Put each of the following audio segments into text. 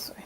this way.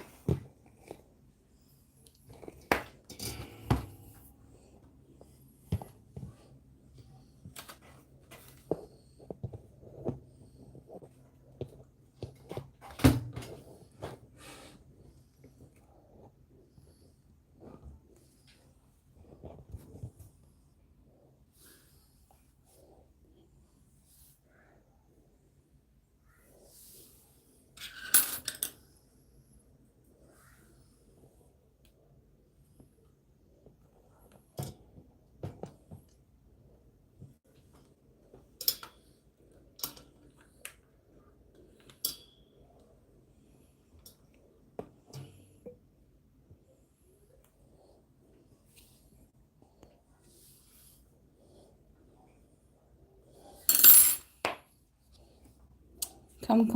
Come,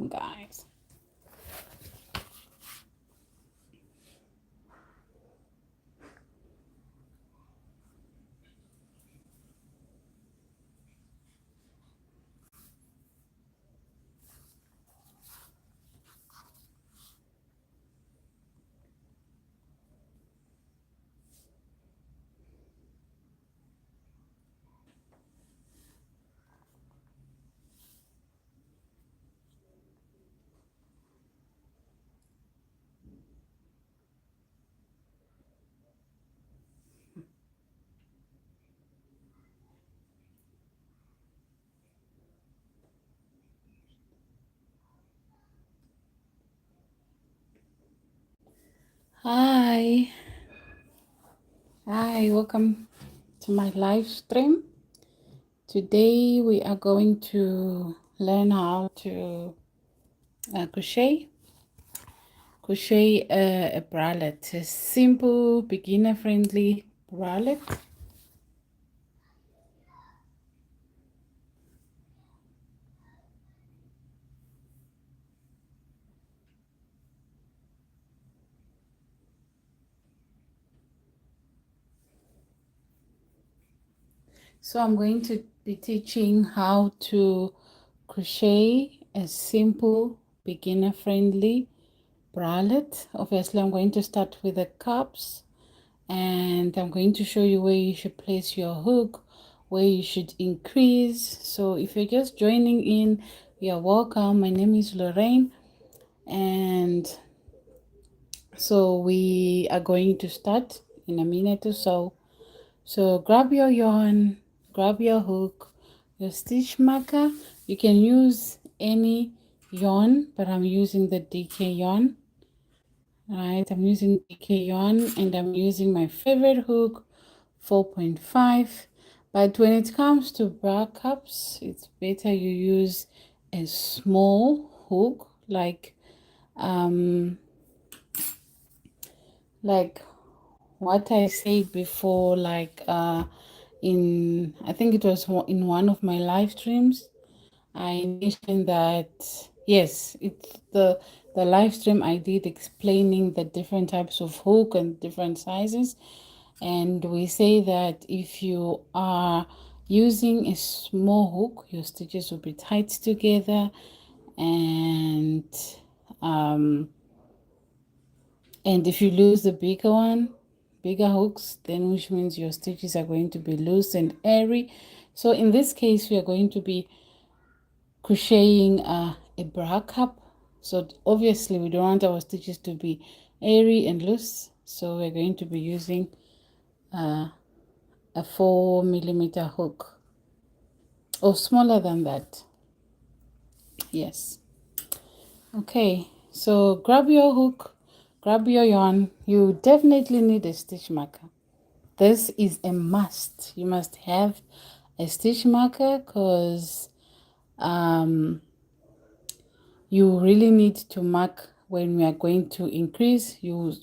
guys. Hi, welcome to my live stream. Today we are going to learn how to crochet a bralette, a simple beginner friendly bralette. So I'm going to be teaching how to crochet a simple beginner friendly bralette. Obviously I'm going to start with the cups, and I'm going to show you where you should place your hook, where you should increase. So if you're just joining in, you're welcome. My name is Lorraine, and so we are going to start in a minute or so. So grab your yarn, grab your hook, your stitch marker. You can use any yarn, but I'm using the DK yarn. Right, I'm using DK yarn, and I'm using my favorite hook, 4.5. But when it comes to bra cups, it's better you use a small hook, like what I said before, like in, I think it was in one of my live streams, I mentioned that, yes, it's the live stream I did explaining the different types of hook and different sizes. And we say that if you are using a small hook, your stitches will be tight together, and if you lose the bigger hooks, then which means your stitches are going to be loose and airy. So in this case, we are going to be crocheting a bra cup. So obviously we don't want our stitches to be airy and loose, so we're going to be using a 4mm hook, or smaller than that. Yes. Okay, so grab your hook, grab your yarn. You definitely need a stitch marker. This is a must. You must have a stitch marker, because you really need to mark when we are going to increase. You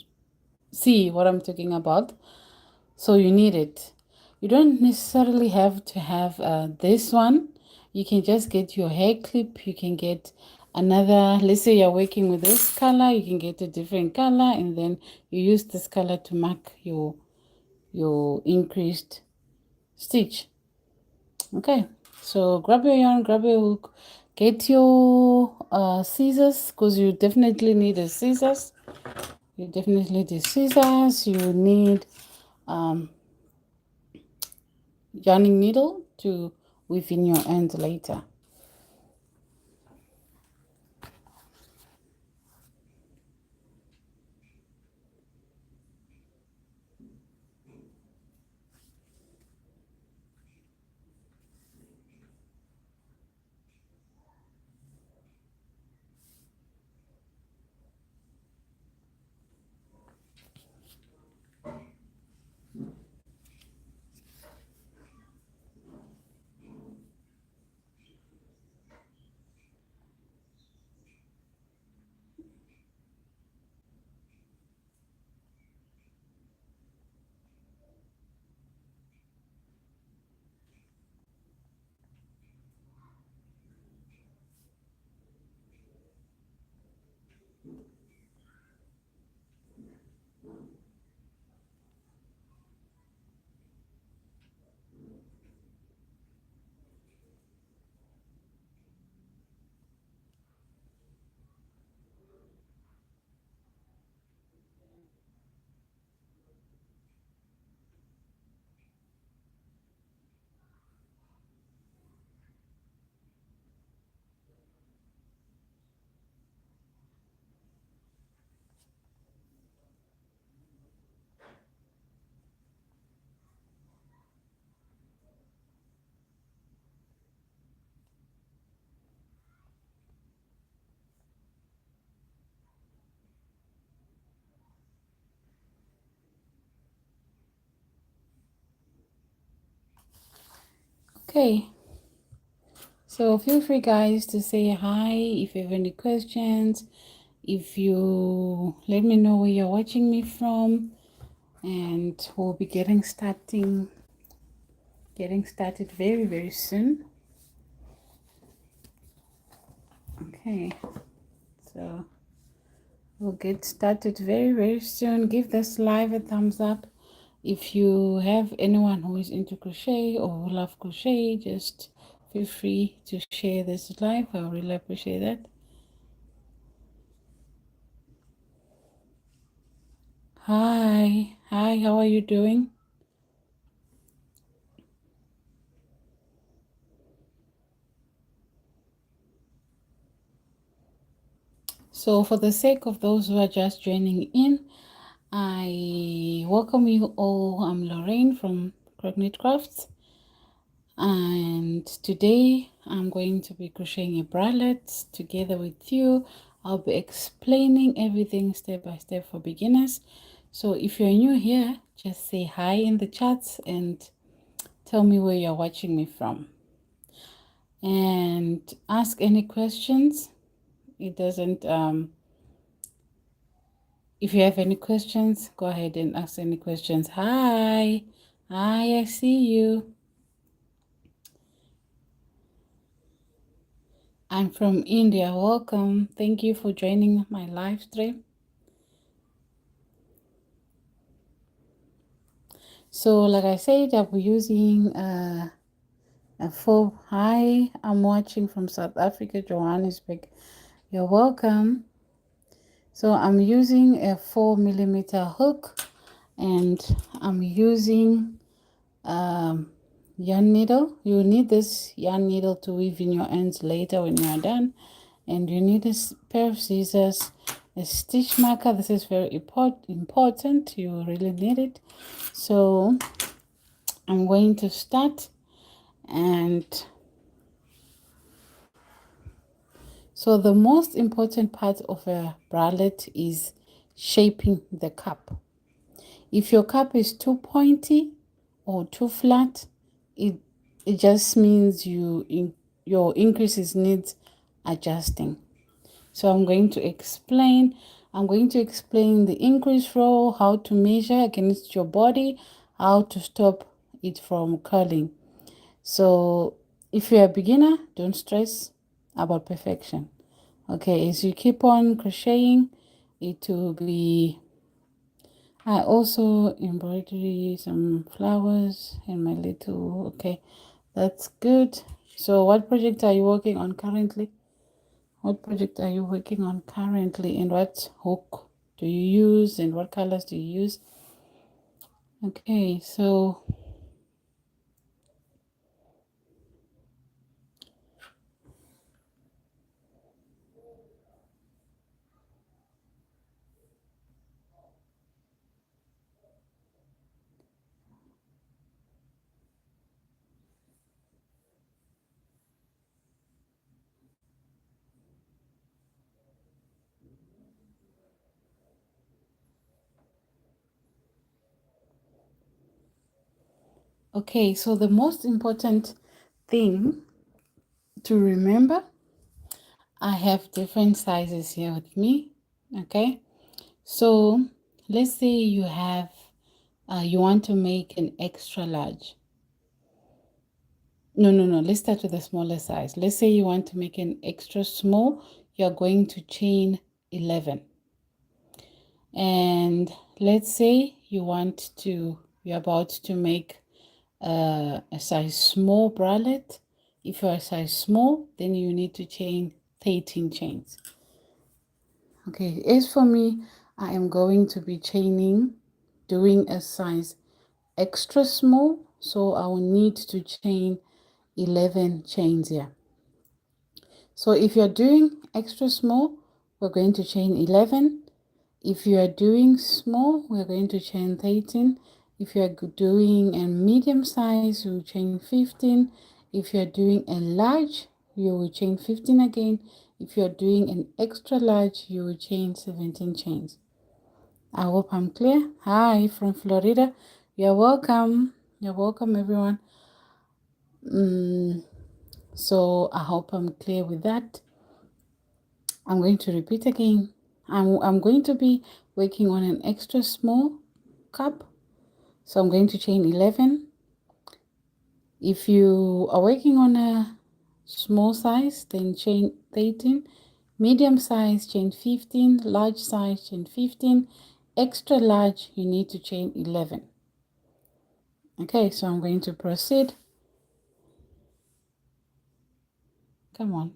see what I'm talking about. So you need it. You don't necessarily have to have this one. You can just get your hair clip. You can get another, let's say you're working with this color, you can get a different color, and then you use this color to mark your increased stitch. Okay, so grab your yarn, grab your hook, Get your scissors, because you definitely need a scissors. You definitely need scissors. You need yarning needle to weave in your ends later. Okay, so feel free guys to say hi if you have any questions. If you let me know where you're watching me from, and we'll be getting started very, very soon. Okay, so we'll get started very, very soon. Give this live a thumbs up. If you have anyone who is into crochet or who love crochet, just feel free to share this live. I really appreciate that. Hi, how are you doing? So for the sake of those who are just joining in, I welcome you all. I'm Lorraine from Crochet Crafts, and today I'm going to be crocheting a bralette together with you. I'll be explaining everything step by step for beginners. So if you're new here, just say hi in the chats and tell me where you're watching me from, and ask any questions. It doesn't if you have any questions, go ahead and ask any questions. Hi, I see you. I'm from India. Welcome. Thank you for joining my live stream. So like I said, I'll be using a full. Hi, I'm watching from South Africa, Johannesburg. You're welcome. So I'm using a 4mm hook, and I'm using yarn needle. You need this yarn needle to weave in your ends later when you are done, and you need a pair of scissors, a stitch marker. This is very important. You really need it. So I'm going to start, and so the most important part of a bralette is shaping the cup. If your cup is too pointy or too flat, it just means your increases needs adjusting. So I'm going to explain the increase row, how to measure against your body, how to stop it from curling. So if you're a beginner, don't stress about perfection. Okay, as you keep on crocheting, it will be. I also embroidery some flowers in my little. Okay, that's good. So what project are you working on currently? What project are you working on currently, and what hook do you use, and what colors do you use? Okay, so okay, so the most important thing to remember, I have different sizes here with me. Okay, so let's say you have you want to make an extra large. No, let's start with the smaller size. Let's say you want to make an extra small. You're going to chain 11. And let's say you're about to make a size small bralette. If you're a size small, then you need to chain 13 chains. Okay, as for me, I am going to be doing a size extra small, so I will need to chain 11 chains here. So if you're doing extra small, we're going to chain 11. If you are doing small, we're going to chain 13. If you are doing a medium size, you will chain 15. If you are doing a large, you will chain 15 again. If you are doing an extra large, you will chain 17 chains. I hope I'm clear. Hi from Florida. You're welcome. You're welcome, everyone. So I hope I'm clear with that. I'm going to repeat again. I'm going to be working on an extra small cup. So I'm going to chain 11. If you are working on a small size, then chain 13. Medium size, chain 15. Large size, chain 15. Extra large, you need to chain 11. Okay, so I'm going to proceed. Come on.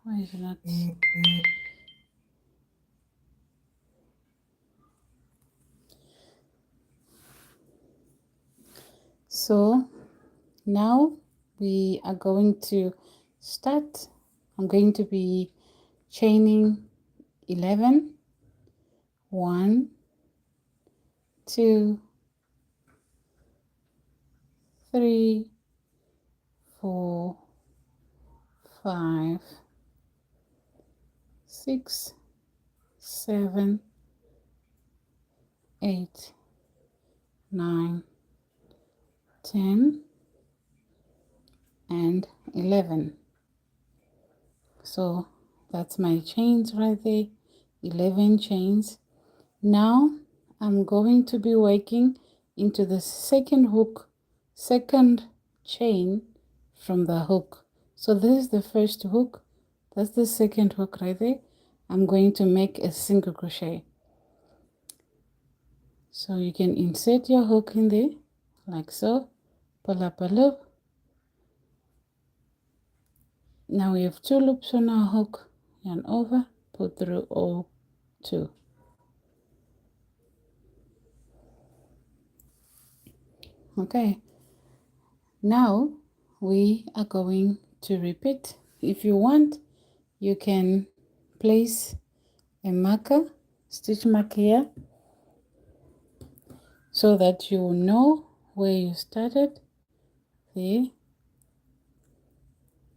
Why is it not? So now we are going to start. I'm going to be chaining 11. 1, 2, 3, 4, 5, 6, 7, 8, 9, 10, and 11. So that's my chains right there, 11 chains. Now I'm going to be working into the second chain from the hook. So this is the first hook, that's the second hook right there. I'm going to make a single crochet. So you can insert your hook in there like so, pull up a loop. Now we have 2 loops on our hook, yarn over, pull through all 2. Okay, now we are going to repeat. If you want, you can place a marker, stitch marker here, so that you will know where you started. There,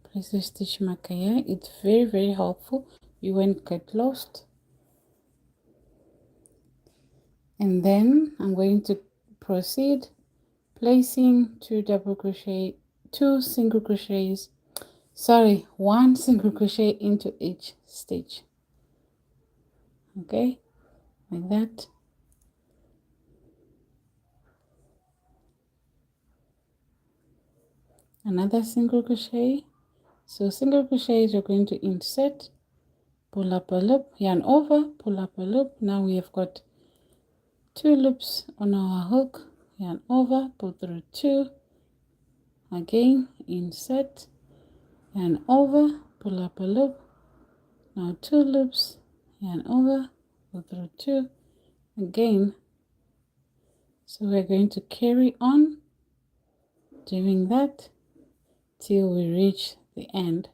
place a stitch marker here. It's very helpful. You won't get lost. And then I'm going to proceed placing 2 single crochets, sorry, 1 single crochet into each stitch. Okay, like that. Another single crochet. So single crochets, you're going to insert, pull up a loop, yarn over, pull up a loop. Now we have got 2 loops on our hook, yarn over, pull through 2, again insert, yarn over, pull up a loop, now 2 loops, yarn over, pull through 2, again. So we're going to carry on doing that till we reach the end.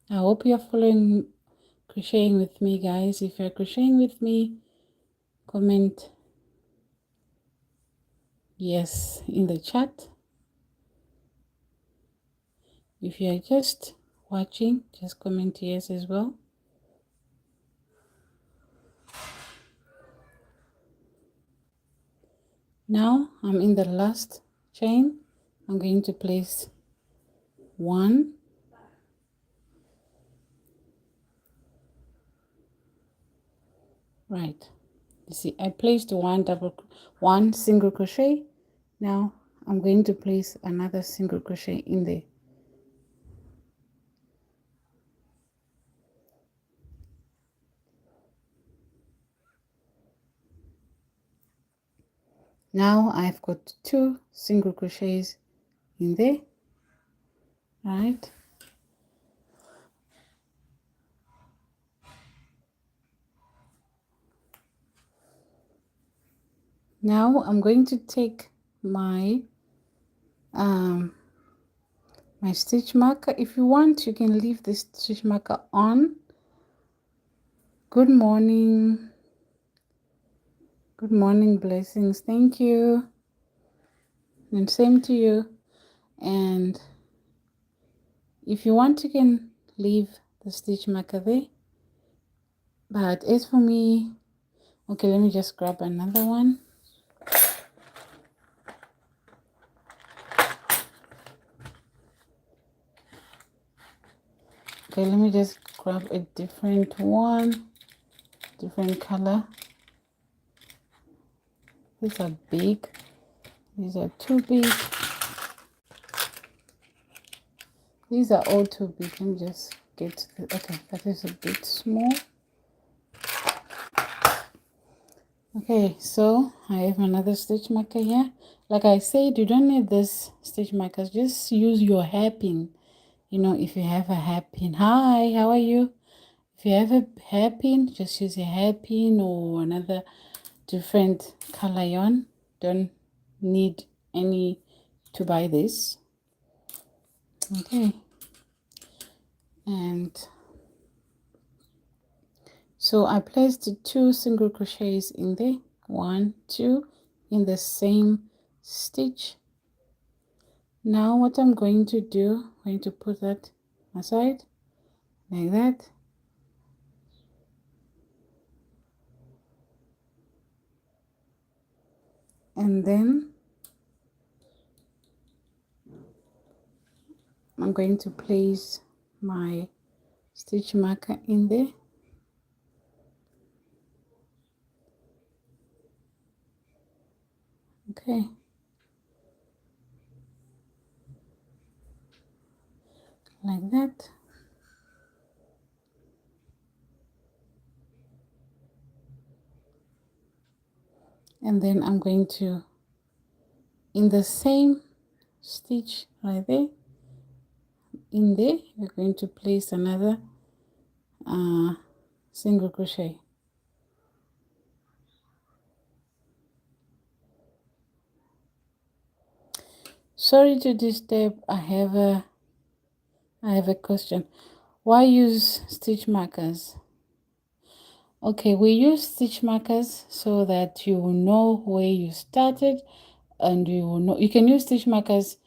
I hope you're following crocheting with me, guys. If you're crocheting with me, comment yes in the chat. If you're just watching, just comment yes as well. Now I'm in the last chain. I'm going to place 1, right. You see, I placed one single crochet. Now I'm going to place another single crochet in there. Now I've got 2 single crochets in there, right? Now I'm going to take my my stitch marker. If you want, you can leave this stitch marker on. Good morning. Good morning, blessings. Thank you. And same to you. And if you want, you can leave the stitch marker there. But as for me, okay, let me just grab another one. Okay, let me just grab a different one, different color. These are big. These are too big. These are all too big. Let me just get the, okay, that is a bit small. Okay, so I have another stitch marker here. Like I said, you don't need this stitch markers. Just use your hairpin. You know, if you have a hairpin. Hi, how are you? If you have a hairpin, just use a hairpin or another different color yarn. Don't need any to buy this. Okay. And so I placed 2 single crochets in there, 1, 2, in the same stitch. Now what I'm going to do, I'm going to put that aside like that. And then I'm going to place my stitch marker in there. Okay. Like that. And then I'm going to, in the same stitch right there, in there, we're going to place another single crochet. Sorry to disturb. I have a question. Why use stitch markers? Okay, we use stitch markers so that you will know where you started, and you will know you can use stitch markers.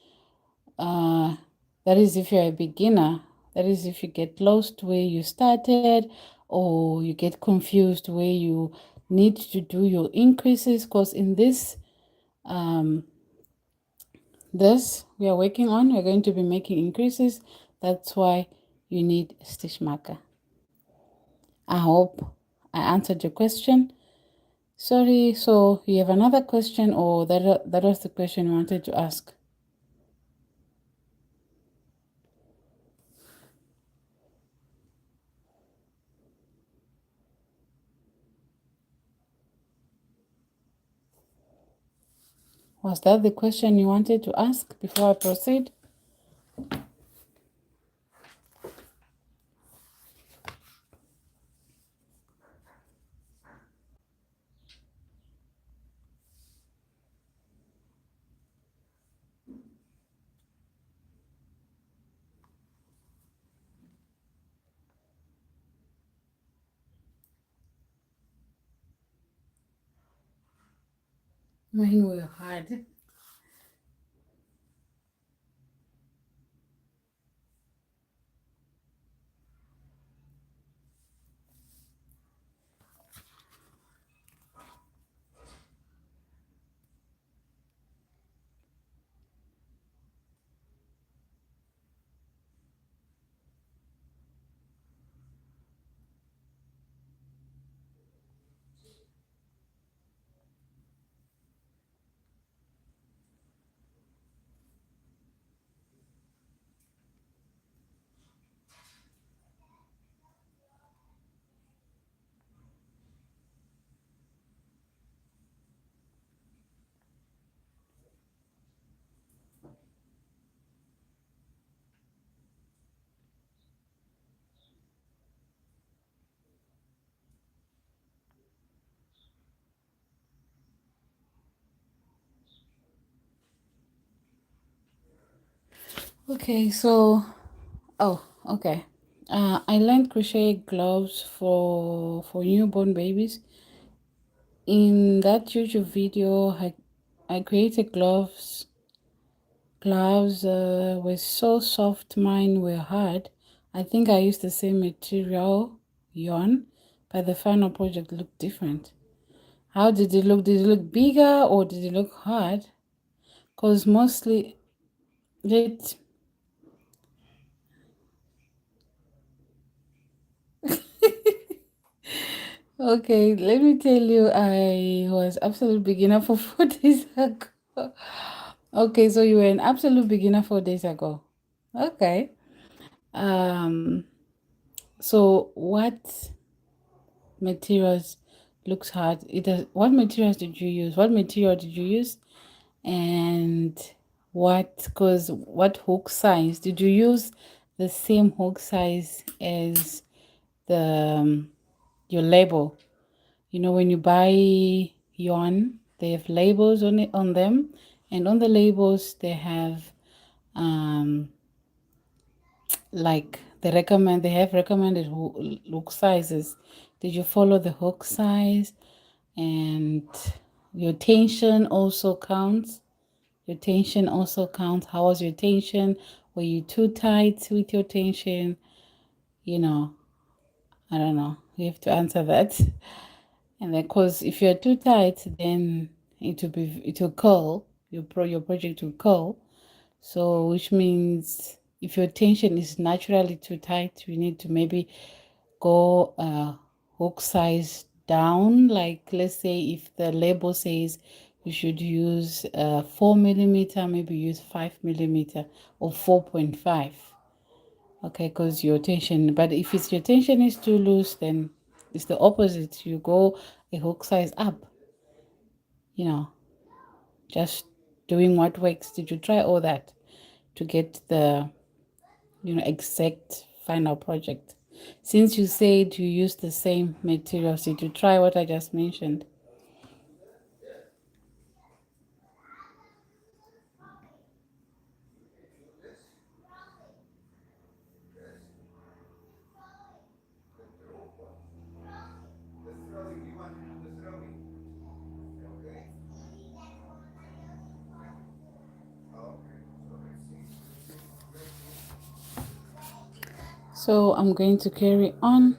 That is if you're a beginner. That is if you get lost where you started, or you get confused where you need to do your increases. Because in this we are working on, we're going to be making increases. That's why you need a stitch marker. I hope I answered your question. Sorry, so you have another question, or that was the question you wanted to ask? Was that the question you wanted to ask before I proceed? Mine were hard. Okay, so okay. I learned crochet gloves for newborn babies. In that YouTube video, I created gloves. Gloves were so soft, mine were hard. I think I used the same material, yarn, but the final project looked different. How did it look? Did it look bigger or did it look hard? Because mostly it. Okay, let me tell you, I was absolute beginner for 4 days ago. Okay, so you were an absolute beginner 4 days ago. Okay. Um, so what materials looks hard? What materials did you use? What material did you use? And what hook size? Did you use the same hook size as the your label? You know, when you buy yarn, they have labels on them, and on the labels they have like they have recommended hook sizes. Did you follow the hook size? And your tension also counts. Your tension also counts. How was your tension? Were you too tight with your tension? You know, I don't know. You have to answer that. And then, because if you're too tight, then it will curl. Your project will curl. So, which means if your tension is naturally too tight, you need to maybe go hook size down. Like, let's say if the label says you should use 4 millimeter, maybe use 5 millimeter or 4.5. Okay, because your tension, but if your tension is too loose, then it's the opposite. You go a hook size up, you know, just doing what works. Did you try all that to get the, exact final project? Since you said you use the same materials, did you try what I just mentioned? So I'm going to carry on.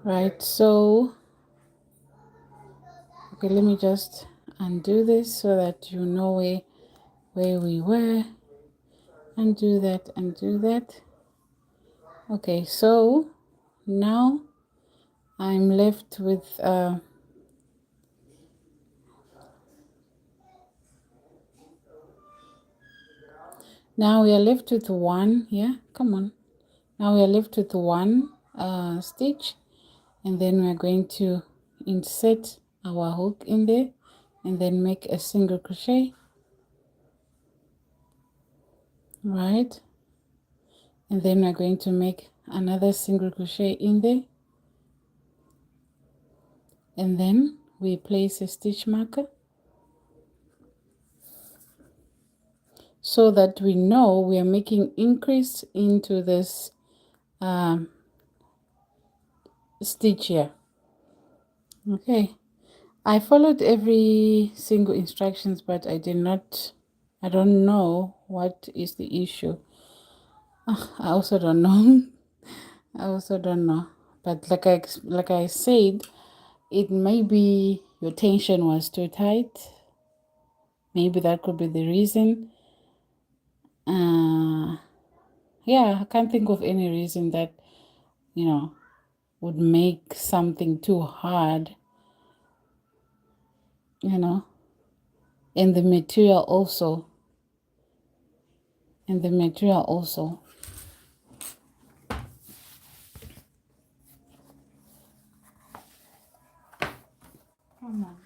Right, so, okay, let me just undo this so that you know where we were. Undo that, undo that. Okay, so now I'm left with now we are left with one. Yeah, come on. Now we are left with one stitch, and then we're going to insert our hook in there and then make a single crochet, right? And then we're going to make another single crochet in there, and then we place a stitch marker so that we know we are making increase into this stitch here. Okay, I followed every single instructions, but I don't know what is the issue. I also don't know. I also don't know. But like I said, it may be your tension was too tight. Maybe that could be the reason. Yeah, I can't think of any reason that, would make something too hard, and the material also. And the material also. Come on.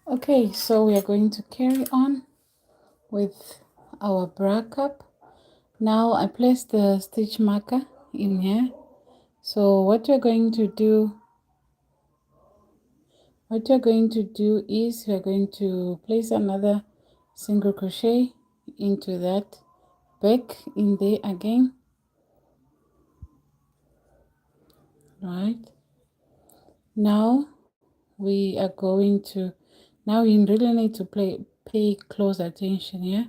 Okay, so we are going to carry on with our bra cup. Now I place the stitch marker in here. So what you're going to do is you're going to place another single crochet into that back in there again, right? Now we are going to, now you really need to pay close attention here,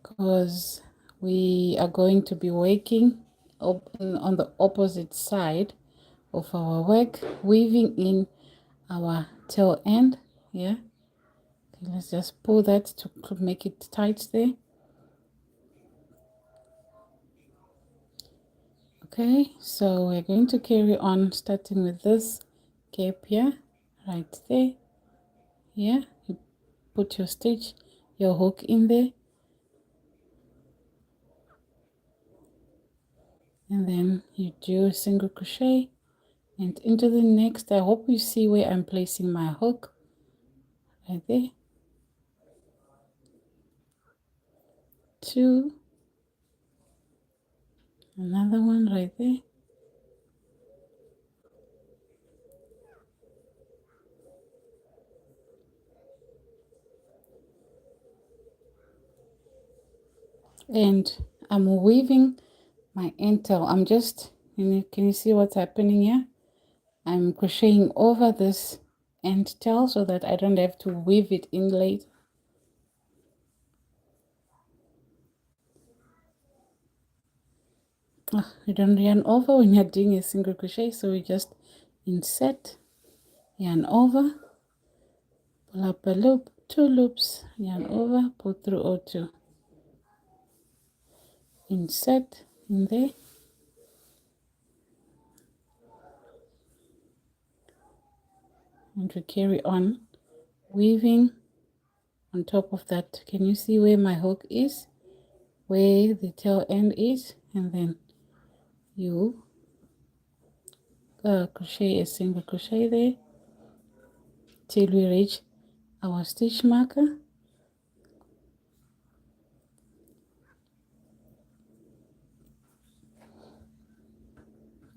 because we are going to be working on the opposite side of our work, weaving in our tail end. Yeah, okay, let's just pull that to make it tight there. Okay, so we're going to carry on starting with this gap here, right there. Yeah, you put your hook in there, and then you do a single crochet and into the next. I hope you see where I'm placing my hook, right there. 2, another one right there, and I'm weaving my end tail. I'm just, can you see what's happening here? I'm crocheting over this end tail so that I don't have to weave it in later. You don't yarn over when you're doing a single crochet, so we just insert, yarn over, pull up a loop, 2 loops, yarn over, pull through or 2, insert in there, and we carry on weaving on top of that. Can you see where my hook is, where the tail end is? And then you crochet a single crochet there till we reach our stitch marker.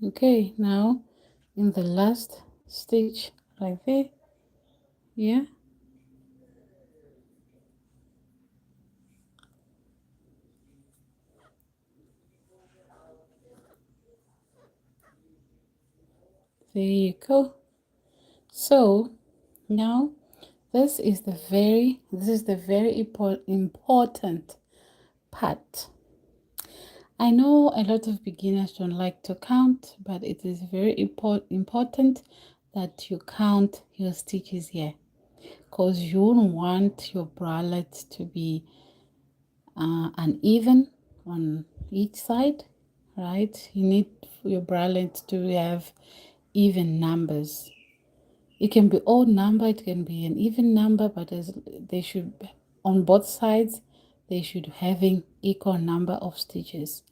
Okay, now in the last stitch right there, yeah, there you go. So now this is the very important part. I know a lot of beginners don't like to count, but it is very important that you count your stitches here. because you won't want your bralette to be uneven on each side, right? You need your bralette to have even numbers. It can be odd number, it can be an even number, but they should, on both sides, they should having equal number of stitches.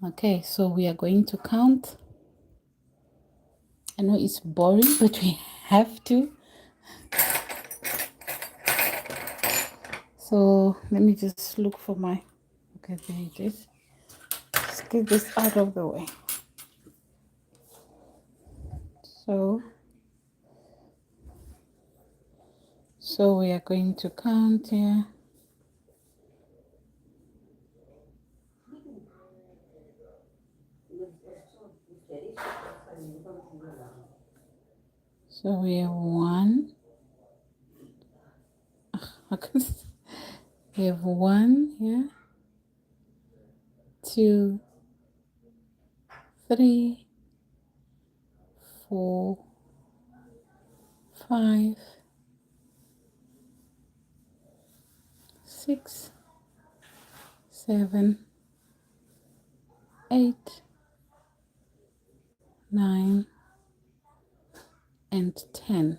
Okay, so we are going to count. I know it's boring, but we have to. So let me just look for my, okay, there it is. Let's get this out of the way. So we are going to count here. So we have 1. We have 1 here, 2, 3, 4, 5, 6, 7, 8, 9, and 10.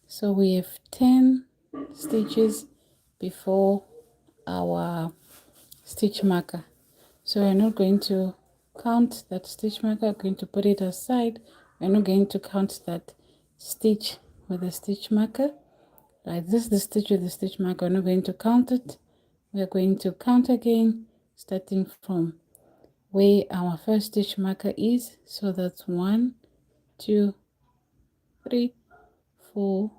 So we have 10 stitches before our stitch marker. So we're not going to count that stitch marker, we're going to put it aside. We're not going to count that stitch with the stitch marker. Right, this is the stitch with the stitch marker. We're not going to count it. We're going to count again, starting from where our first stitch marker is. So that's 1, 2, 3, 4,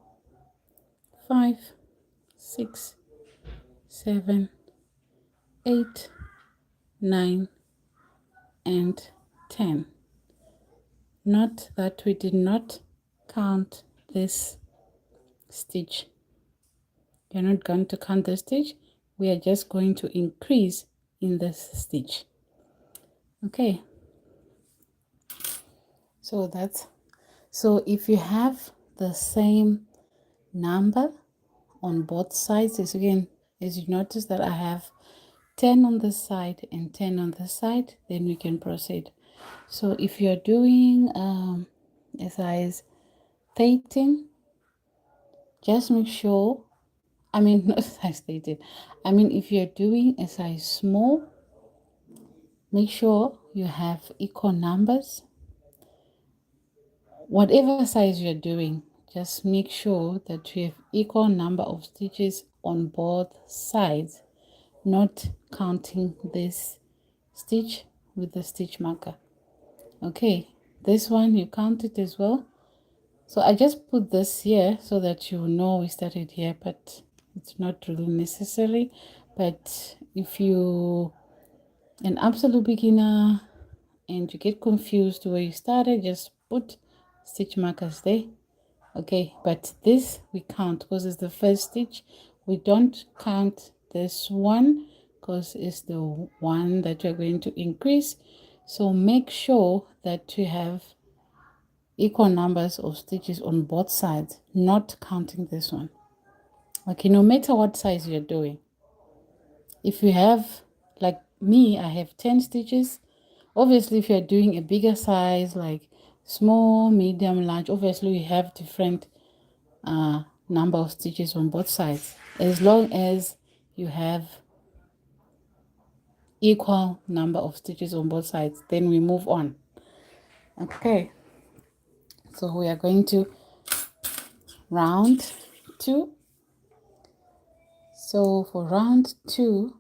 5, 6, 7, 8, 9, and 10. Note that we did not count this stitch. We're not going to count the stitch. We are just going to increase in this stitch. Okay. So if you have the same number on both sides, as you notice that I have 10 on this side and 10 on this side, then we can proceed. So if you're doing a size 13, just make sure, not size 13, if you're doing a size small, make sure you have equal numbers. Whatever size you're doing, just make sure that you have equal number of stitches on both sides, not counting this stitch with the stitch marker. Okay, this one you count it as well. So I just put this here so that you know we started here, but it's not really necessary. But if you an absolute beginner and you get confused where you started, just put stitch markers there. Okay, but this we count because it's the first stitch. We don't count this one because it's the one that we're going to increase. So make sure that you have equal numbers of stitches on both sides, not counting this one. Okay, no matter what size you're doing, if you have, like me, I have 10 stitches. Obviously, if you're doing a bigger size, like small, medium, large, obviously you have different number of stitches on both sides. As long as you have equal number of stitches on both sides, then we move on. Okay, so we are going to round 2. So for round 2,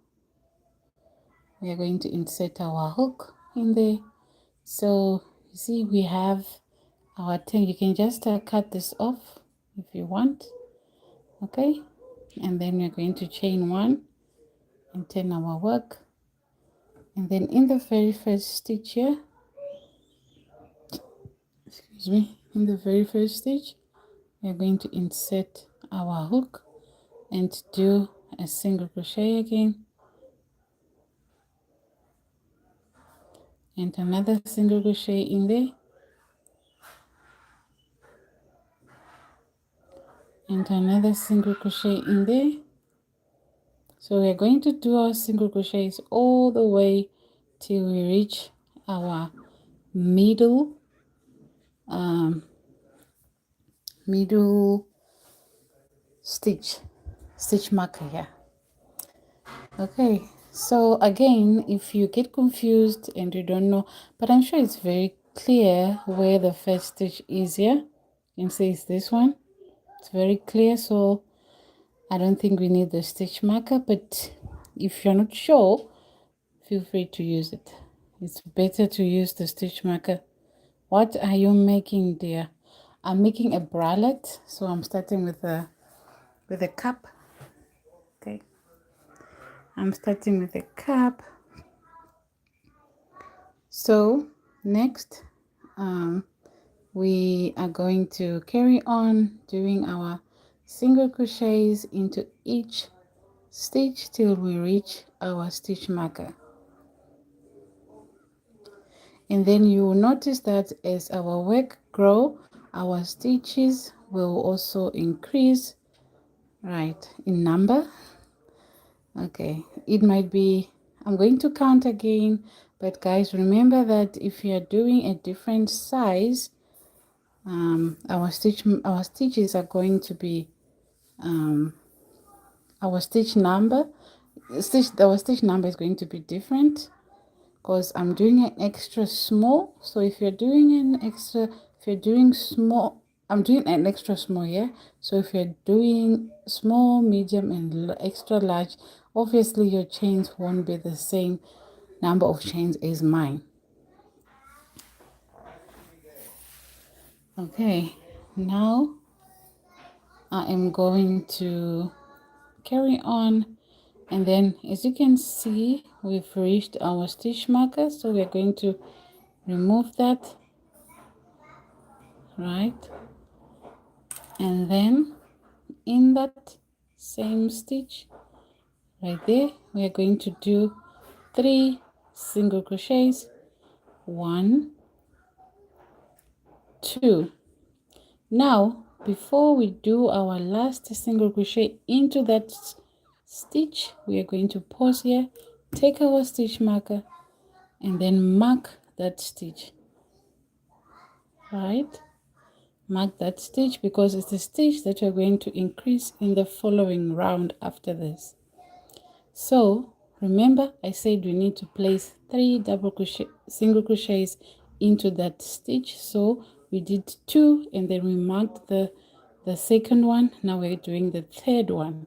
we are going to insert our hook in there. So you see we have our 10. You can just cut this off if you want. Okay, and then we're going to chain 1 and turn our work. And then in the very first stitch here, in the very first stitch, we're going to insert our hook and do a single crochet again, and another single crochet in there, and another single crochet in there. So we're going to do our single crochets all the way till we reach our middle middle stitch marker here. Okay, so again, if you get confused and you don't know, but I'm sure it's very clear where the first stitch is here. You can see it's this one. It's very clear, so I don't think we need the stitch marker, but if you're not sure, feel free to use it. It's better to use the stitch marker. What are you making, dear? I'm making a bralette, so I'm starting with a cup. Okay, I'm starting with a cup. So next, we are going to carry on doing our single crochets into each stitch till we reach our stitch marker. And then you will notice that as our work grow, our stitches will also increase, right, in number. Okay, it might be, I'm going to count again, but guys, remember that if you're doing a different size, our stitches are going to be our stitch number is going to be different, because I'm doing an extra small. So if you're doing if you're doing small, I'm doing an extra small here. So if you're doing small, medium, and extra large, obviously your chains won't be the same number of chains as mine. Okay, now I am going to carry on, and then as you can see, we've reached our stitch marker, so we're going to remove that, right? And then in that same stitch right there, we are going to do 3 single crochets. 1, 2. Now before we do our last single crochet into that stitch, we are going to pause here, take our stitch marker, and then mark that stitch, right? Mark that stitch because it's the stitch that you're going to increase in the following round after this. So remember, I said we need to place 3 single crochets into that stitch. So we did 2, and then we marked the second one. Now we're doing the third one.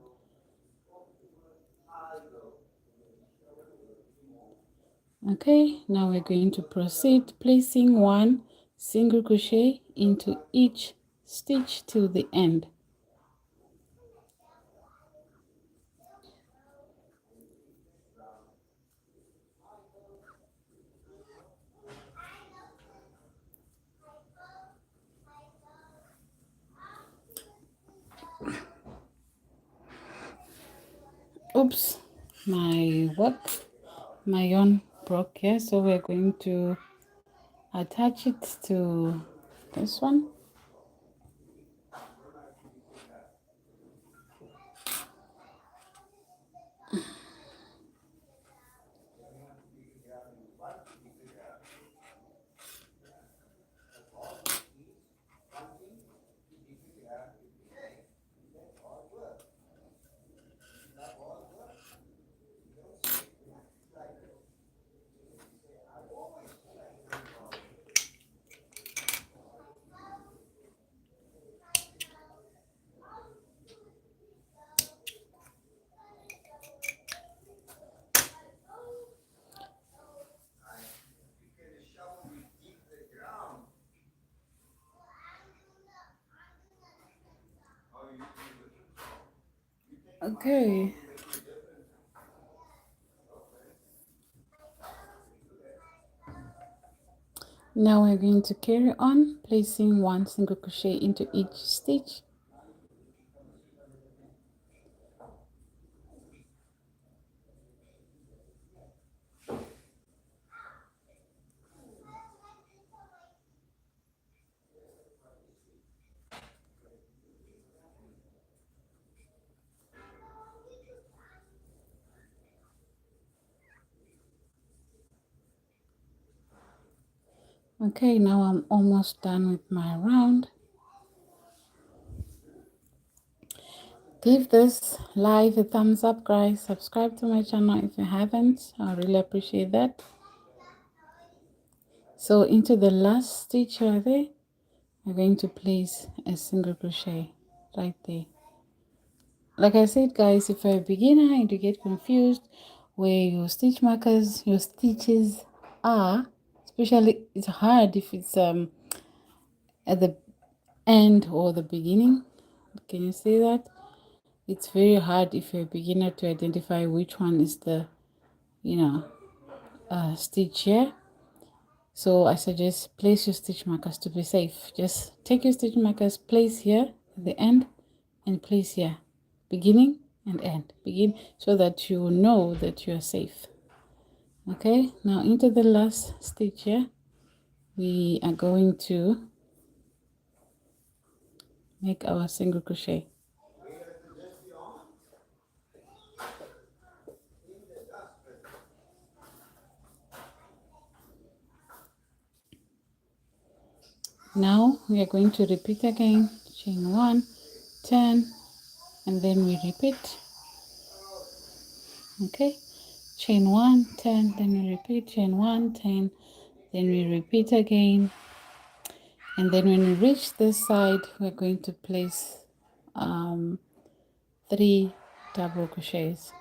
Okay, now we're going to proceed placing 1 single crochet into each stitch till the end. Oops, my yarn broke here, so we're going to attach it to this one. Okay. Now we're going to carry on placing 1 single crochet into each stitch. Okay, now I'm almost done with my round. Give this live a thumbs up, guys. Subscribe to my channel if you haven't. I really appreciate that. So into the last stitch right there, we're going to place a single crochet right there. Like I said, guys, if you're a beginner and you get confused where your stitch markers, your stitches are, especially it's hard if it's at the end or the beginning. Can you see that? It's very hard if you're a beginner to identify which one is the, stitch here. So I suggest place your stitch markers to be safe. Just take your stitch markers, place here at the end and place here, beginning and end. Begin so that you know that you are safe. Okay, now into the last stitch here, we are going to make our single crochet. Now we are going to repeat again, chain 1, 10, and then we repeat. Okay, chain 1, 10, then we repeat, chain 1, 10, then we repeat again, and then when we reach this side we're going to place 3 double crochets.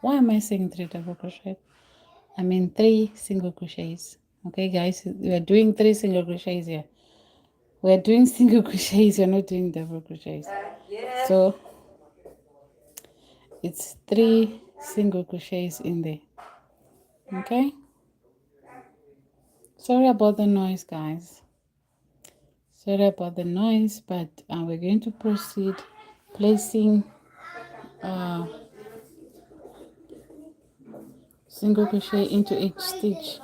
Why am I saying 3 double crochets? I mean 3 single crochets. Okay guys, we are doing 3 single crochets here. We're doing single crochets, we're not doing double crochets. So it's 3 single crochets in there. Okay, sorry about the noise, guys. Sorry about the noise, but we're going to proceed placing single crochet into each stitch.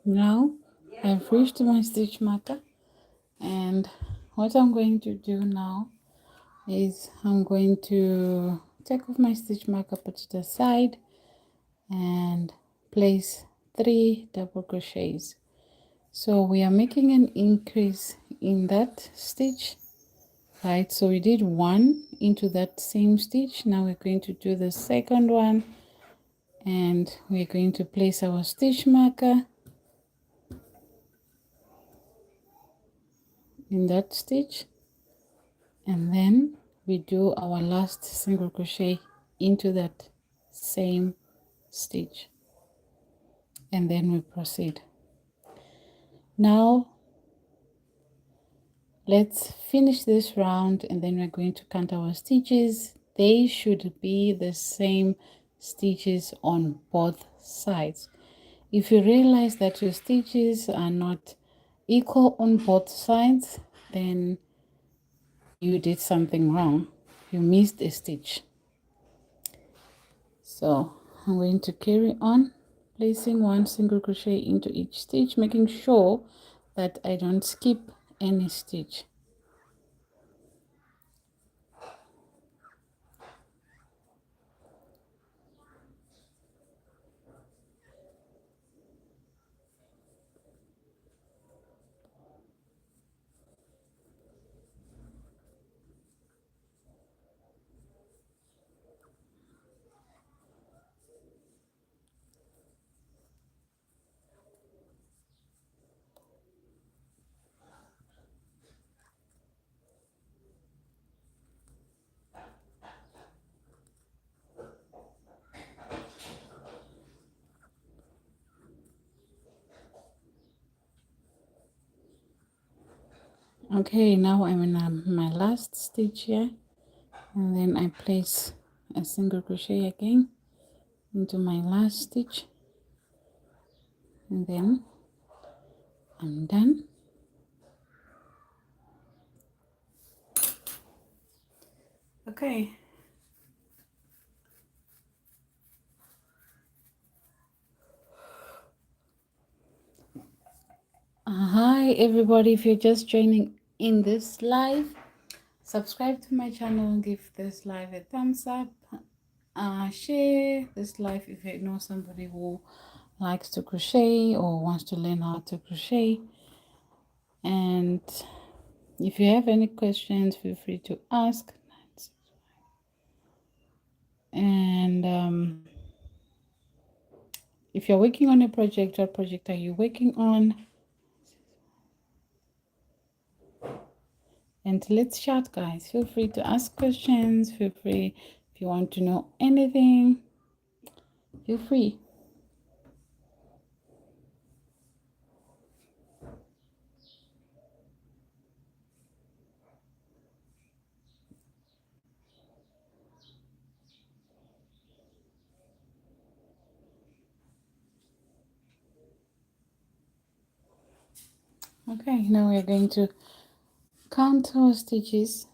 Now I've reached my stitch marker, and what I'm going to do now is I'm going to take off my stitch marker, put it aside, and place 3 double crochets. So we are making an increase in that stitch, right? So we did 1 into that same stitch. Now we're going to do the second one, and we're going to place our stitch marker in that stitch, and then we do our last single crochet into that same stitch, and then we proceed. Now let's finish this round, and then we're going to count our stitches. They should be the same stitches on both sides. If you realize that your stitches are not equal on both sides, then you did something wrong. You missed a stitch. So I'm going to carry on placing 1 single crochet into each stitch, making sure that I don't skip any stitch. Okay, now I'm in my last stitch here, and then I place a single crochet again into my last stitch, and then I'm done. Okay. Hi everybody, if you're just joining in this live, subscribe to my channel, give this live a thumbs up, share this live if you know somebody who likes to crochet or wants to learn how to crochet. And if you have any questions, feel free to ask. And if you're working on a project, what project are you working on? And let's chat, guys. Feel free to ask questions. Feel free if you want to know anything. Feel free. Okay, now we're going to count our stitches,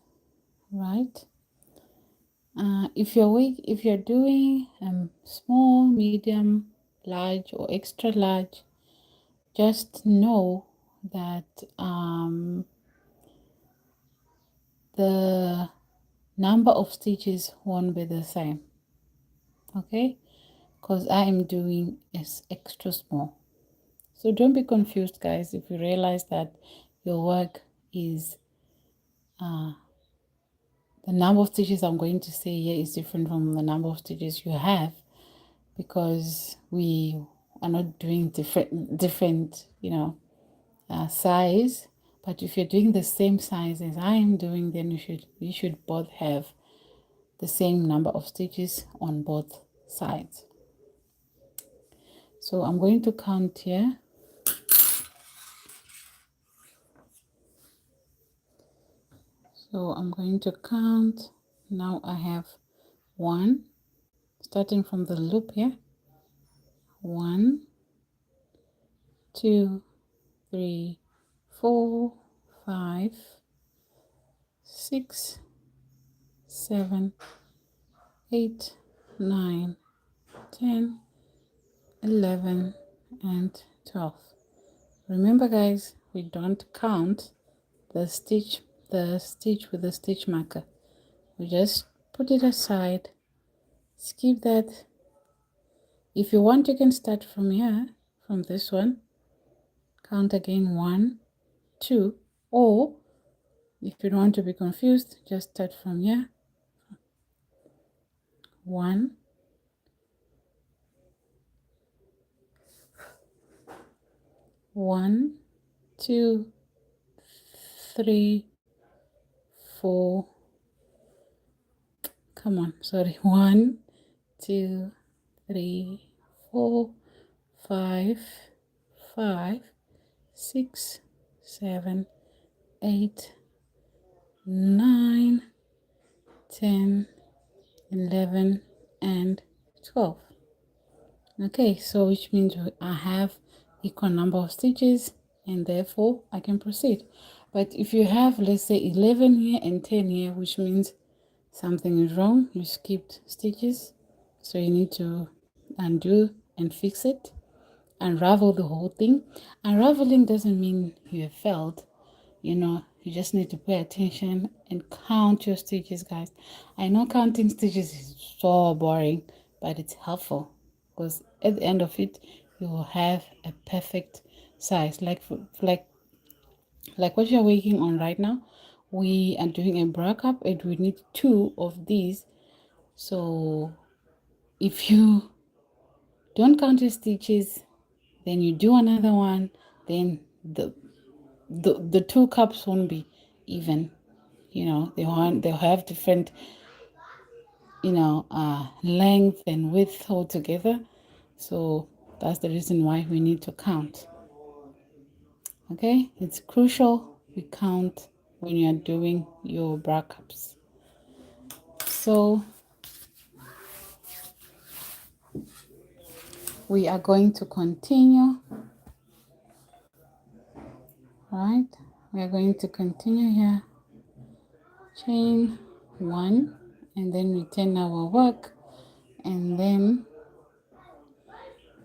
right? If you're doing small, medium, large, or extra large, just know that the number of stitches won't be the same. Okay, because I am doing is extra small. So don't be confused, guys, if you realize that your work is the number of stitches I'm going to say here is different from the number of stitches you have, because we are not doing different size. But if you're doing the same size as I am doing, then you should both have the same number of stitches on both sides. So I'm going to count here. So I'm going to count. Now I have 1, starting from the loop here. 1, 2, 3, 4, 5, 6, 7, 8, 9, 10, 11, and 12. Remember, guys, we don't count the stitch with the stitch marker. We just put it aside, skip that. If you want, you can start from here, from this one, count again 1, 2, or if you don't want to be confused, just start from here. 1, 1, 2, 3, 4. Come on, sorry. 1, 2, 3, 4, 5, 5, 6, 7, 8, 9, 10, 11, and 12. Okay, so which means I have equal number of stitches, and therefore I can proceed. But if you have, let's say, 11 here and 10 here, which means something is wrong, you skipped stitches, so you need to undo and fix it, unravel the whole thing. Unraveling doesn't mean you have failed. You just need to pay attention and count your stitches, guys. I know counting stitches is so boring, but it's helpful, because at the end of it, you will have a perfect size. Like what you're working on right now, we are doing a bra cup and we need 2 of these. So if you don't count your stitches, then you do another one, then the 2 cups won't be even. They'll have different length and width altogether. So that's the reason why we need to count. Okay, it's crucial we count when you are doing your bra cups. So we are going to continue, right? We are going to continue here, chain 1, and then return our work, and then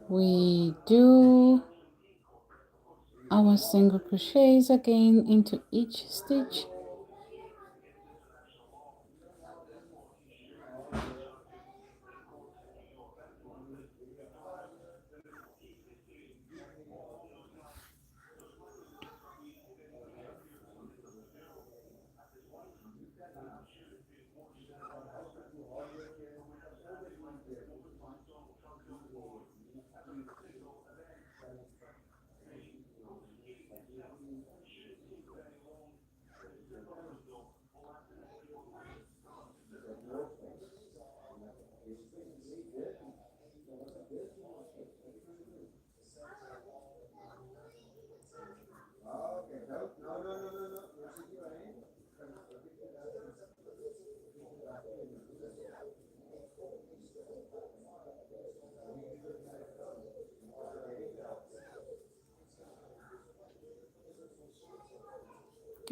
we do our single crochets again into each stitch.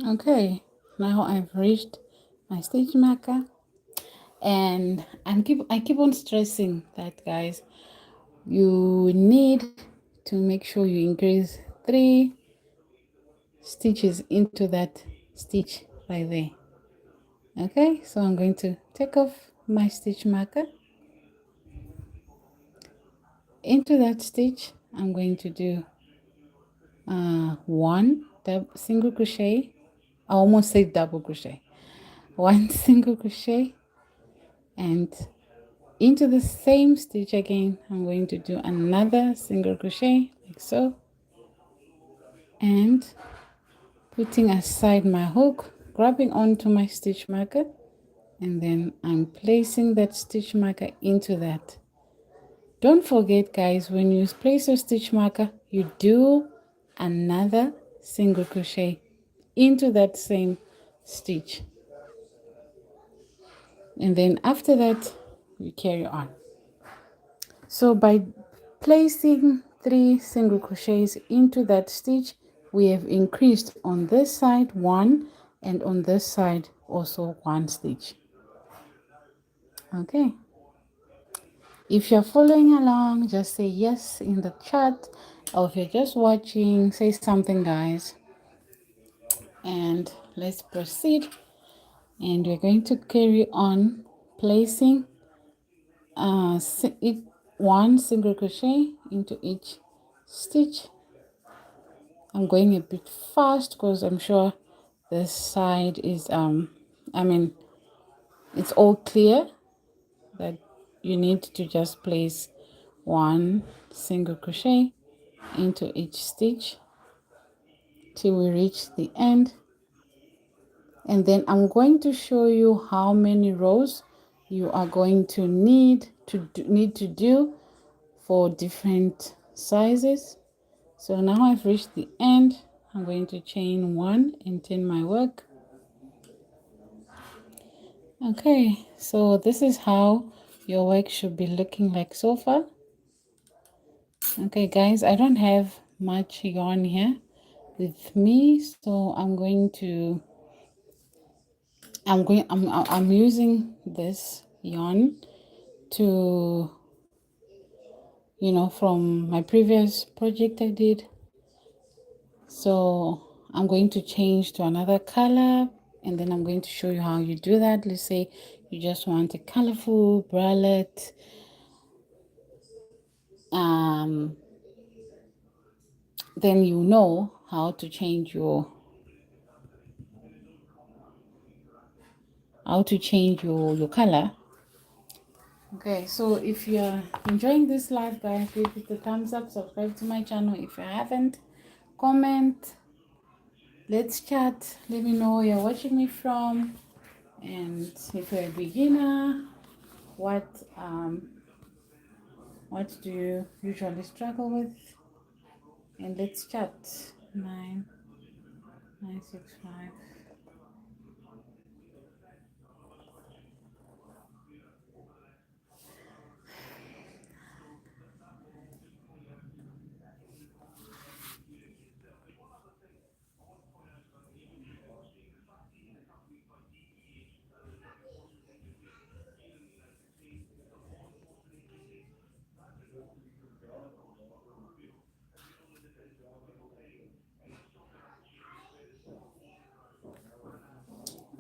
Okay, now I've reached my stitch marker, and I keep on stressing that, guys, you need to make sure you increase 3 stitches into that stitch right there. Okay, so I'm going to take off my stitch marker. Into that stitch I'm going to do 1 single crochet. I almost said double crochet. 1 single crochet, and into the same stitch again I'm going to do another single crochet like so, and putting aside my hook, grabbing onto my stitch marker, and then I'm placing that stitch marker into that. Don't forget, guys, when you place your stitch marker, you do another single crochet into that same stitch, and then after that you carry on. So by placing 3 single crochets into that stitch, we have increased on this side 1, and on this side also 1 stitch. Okay, if you're following along, just say yes in the chat, or if you're just watching, say something, guys, and let's proceed. And we're going to carry on placing 1 single crochet into each stitch. I'm going a bit fast because I'm sure this side is it's all clear that you need to just place 1 single crochet into each stitch till we reach the end. And then I'm going to show you how many rows you are going to need to do for different sizes. So now I've reached the end. I'm going to chain 1 and turn my work. Okay, so this is how your work should be looking like so far. Okay, guys, I don't have much yarn here with me, so I'm using this yarn to, from my previous project I did. So I'm going to change to another color, and then I'm going to show you how you do that. Let's say you just want a colorful bralette. Then you know how to change your color. Okay, so if you're enjoying this live, guys, give it a thumbs up, subscribe to my channel if you haven't, comment, let's chat, let me know where you're watching me from, and if you're a beginner, what do you usually struggle with, and let's chat. 9 965.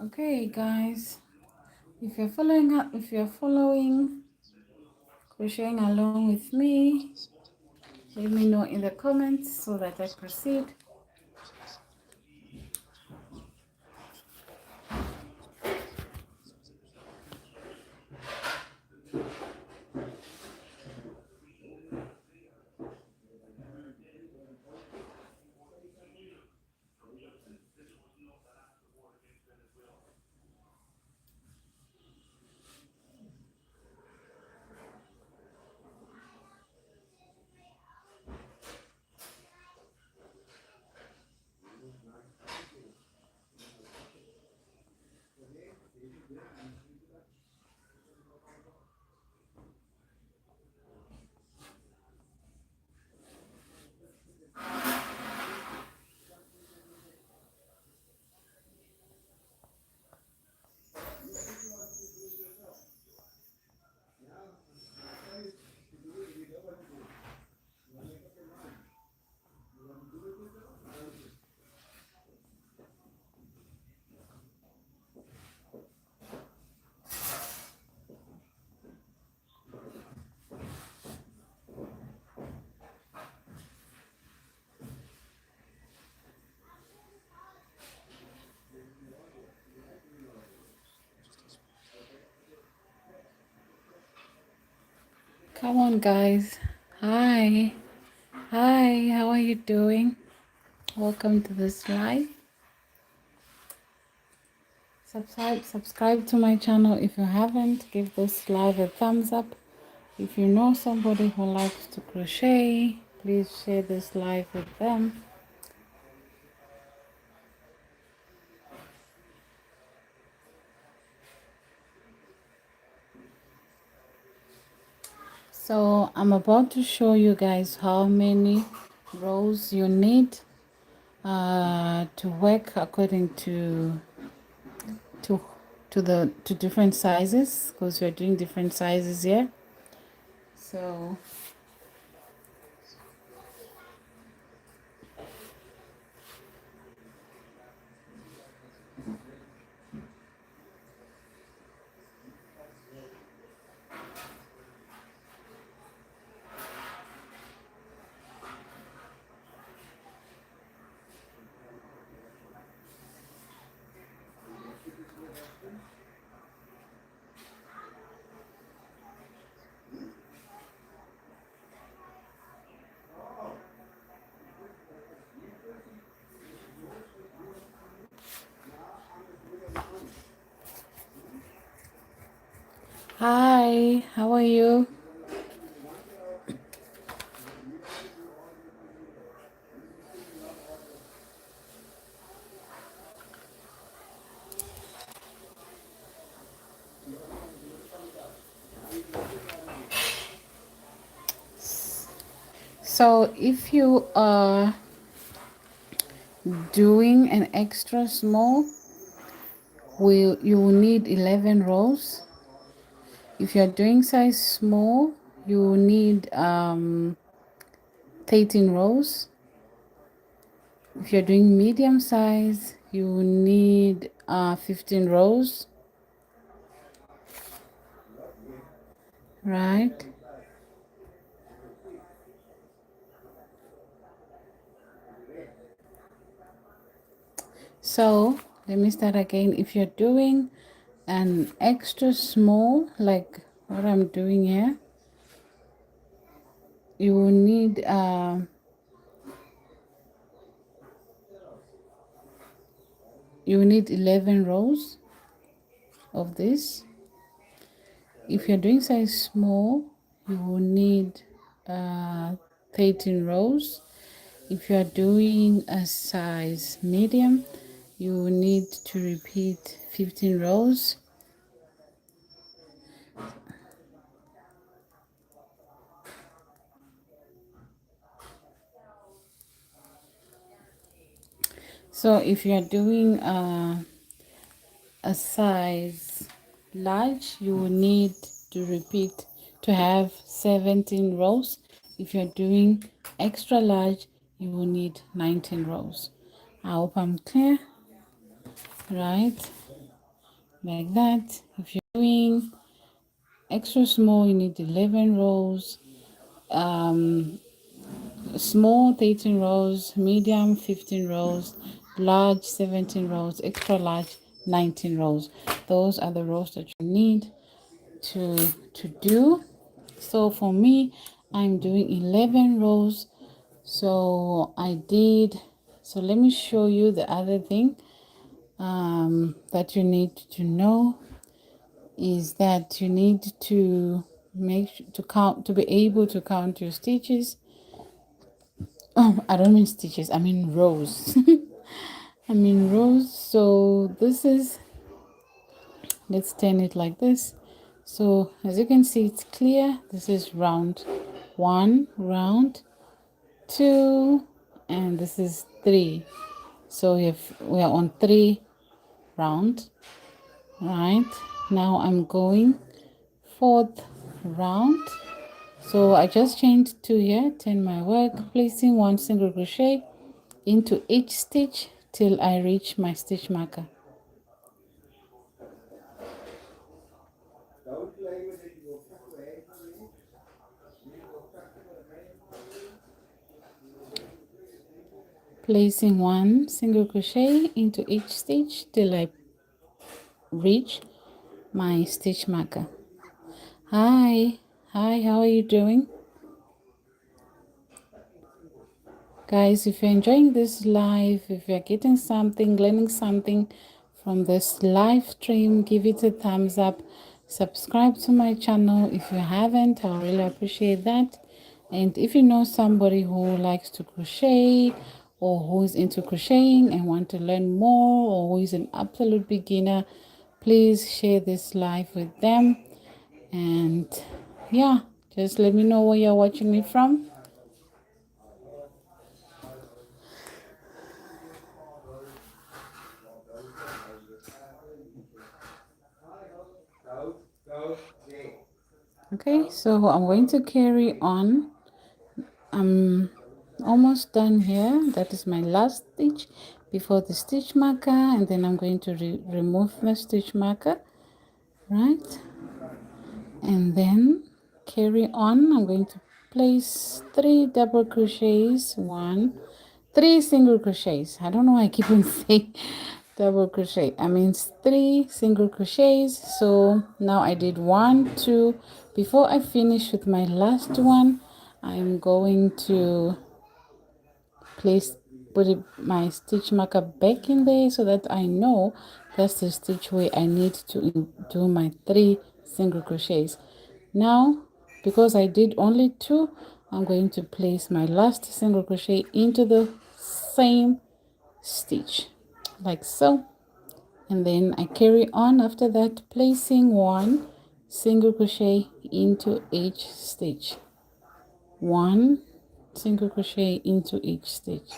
Okay, guys, if you're following crocheting along with me, let me know in the comments so that I proceed. Come on, guys. Hi. Hi, how are you doing? Welcome to this live. Subscribe to my channel if you haven't. Give this live a thumbs up. If you know somebody who likes to crochet, please share this live with them. So I'm about to show you guys how many rows you need to work according to different sizes, because we're doing different sizes here. So hi, how are you? So if you are doing an extra small, you will need 11 rows. If you're doing size small, you will need 13 rows. If you're doing medium size, you will need 15 rows, right? So let me start again. If you're doing an extra small, like what I'm doing here, you will need 11 rows of this. If you're doing size small, you will need 13 rows. If you are doing a size medium, you will need to repeat 15 rows. So if you are doing a size large, you will need to repeat to have 17 rows. If you're doing extra large, you will need 19 rows. I hope I'm clear, right? Like that. If you're doing extra small, you need 11 rows. Small 13 rows, medium 15 rows, large 17 rows, extra large 19 rows. Those are the rows that you need to do. So for me, I'm doing 11 rows. So let me show you the other thing that you need to know is that you need to to be able to count your stitches. Oh, I don't mean stitches, I mean rows. I mean rows. So let's turn it like this. So as you can see, it's clear. This is round 1, round 2, and this is 3. So we are on 3 round, right? Now I'm going 4th round. So I just changed to here, turn my work, placing 1 single crochet into each stitch till I reach my stitch marker. Placing 1 single crochet into each stitch till I reach my stitch marker. Hi, how are you doing? Guys, if you're enjoying this live, if you're getting something, learning something from this live stream, give it a thumbs up. Subscribe to my channel if you haven't. I really appreciate that. And if you know somebody who likes to crochet or who is into crocheting and want to learn more or who is an absolute beginner, please share this live with them. And yeah, just let me know where you're watching me from. Okay, so I'm going to carry on. I'm almost done here. That is my last stitch before the stitch marker, and then I'm going to remove the stitch marker, right? And then carry on. I'm going to place 3 double crochets, 3 single crochets. I don't know why I keep on saying double crochet. I mean 3 single crochets. So now I did 1, 2. Before I finish with my last one, I'm going to my stitch marker back in there so that I know that's the stitch where I need to do my 3 single crochets. Now, because I did only 2, I'm going to place my last single crochet into the same stitch like so, and then I carry on after that, placing 1 single crochet into each stitch, 1 single crochet into each stitch.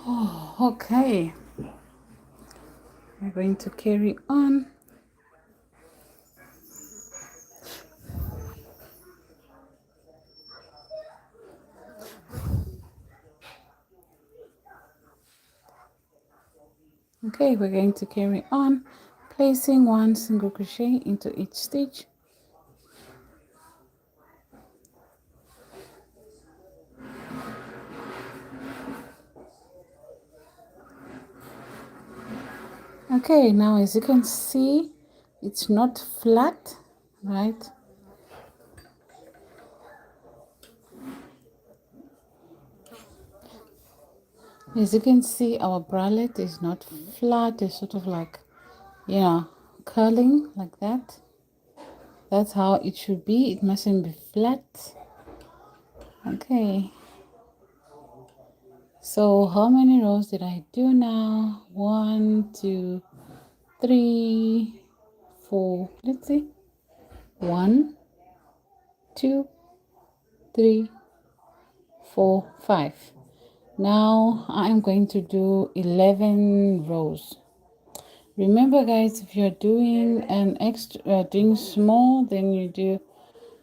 Oh, okay, we're going to carry on. Okay, we're going to carry on, placing 1 single crochet into each stitch. Okay, now as you can see, it's not flat, right? As you can see, our bralette is not flat, it's sort of like, curling like that. That's how it should be. It mustn't be flat. Okay. So how many rows did I do now? 1, 2, 3, 4. Let's see. 1, 2, 3, 4, 5. Now I'm going to do 11 rows. Remember, guys, if you're doing an extra, doing small, then you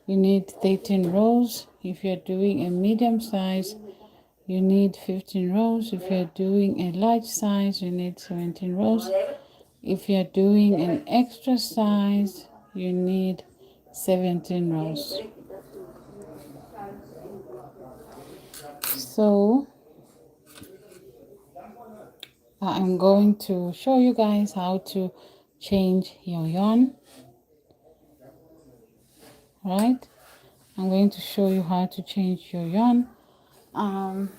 need 13 rows. If you're doing a medium size, you need 15 rows. If you're doing a large size, you need 17 rows. If you're doing an extra size, you need 17 rows. So I'm going to show you guys how to change your yarn. Right? I'm going to show you how to change your yarn. Um,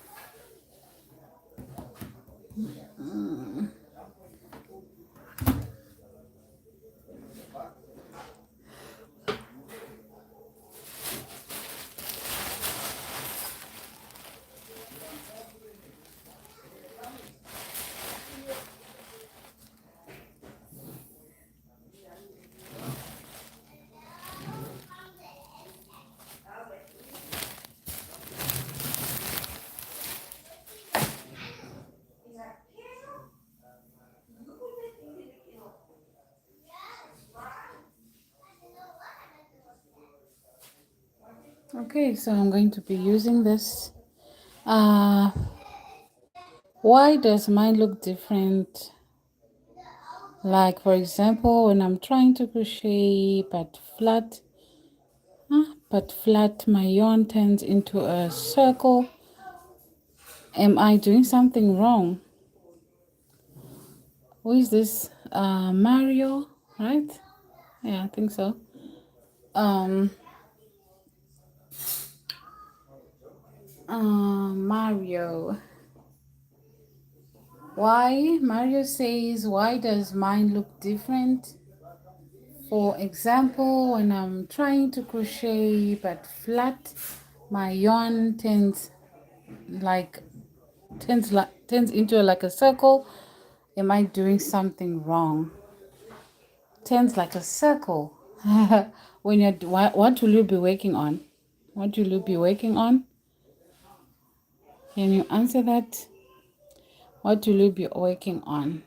okay, so I'm going to be using this. Why does mine look different? Like, for example, when I'm trying to crochet but flat, my yarn turns into a circle. Am I doing something wrong? Who is this? Mario, right? Yeah, I think so. Mario. Why? Mario says, why does mine look different? For example, when I'm trying to crochet but flat, my yarn turns into like a circle. Am I doing something wrong? Turns like a circle. When you're what will you be working on? What will you be working on? Can you answer that? What will you be working on?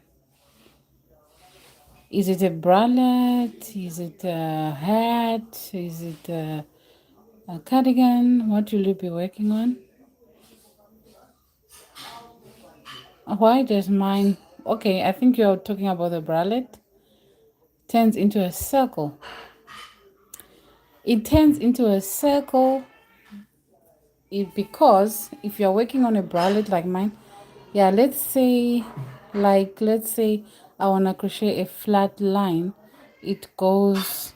Is it a bralette? Is it a hat? Is it a cardigan? What will you be working on? Why does mine... Okay, I think you're talking about the bralette. Turns into a circle. It turns into a circle because if you're working on a bralette like mine, yeah, let's say I want to crochet a flat line. It goes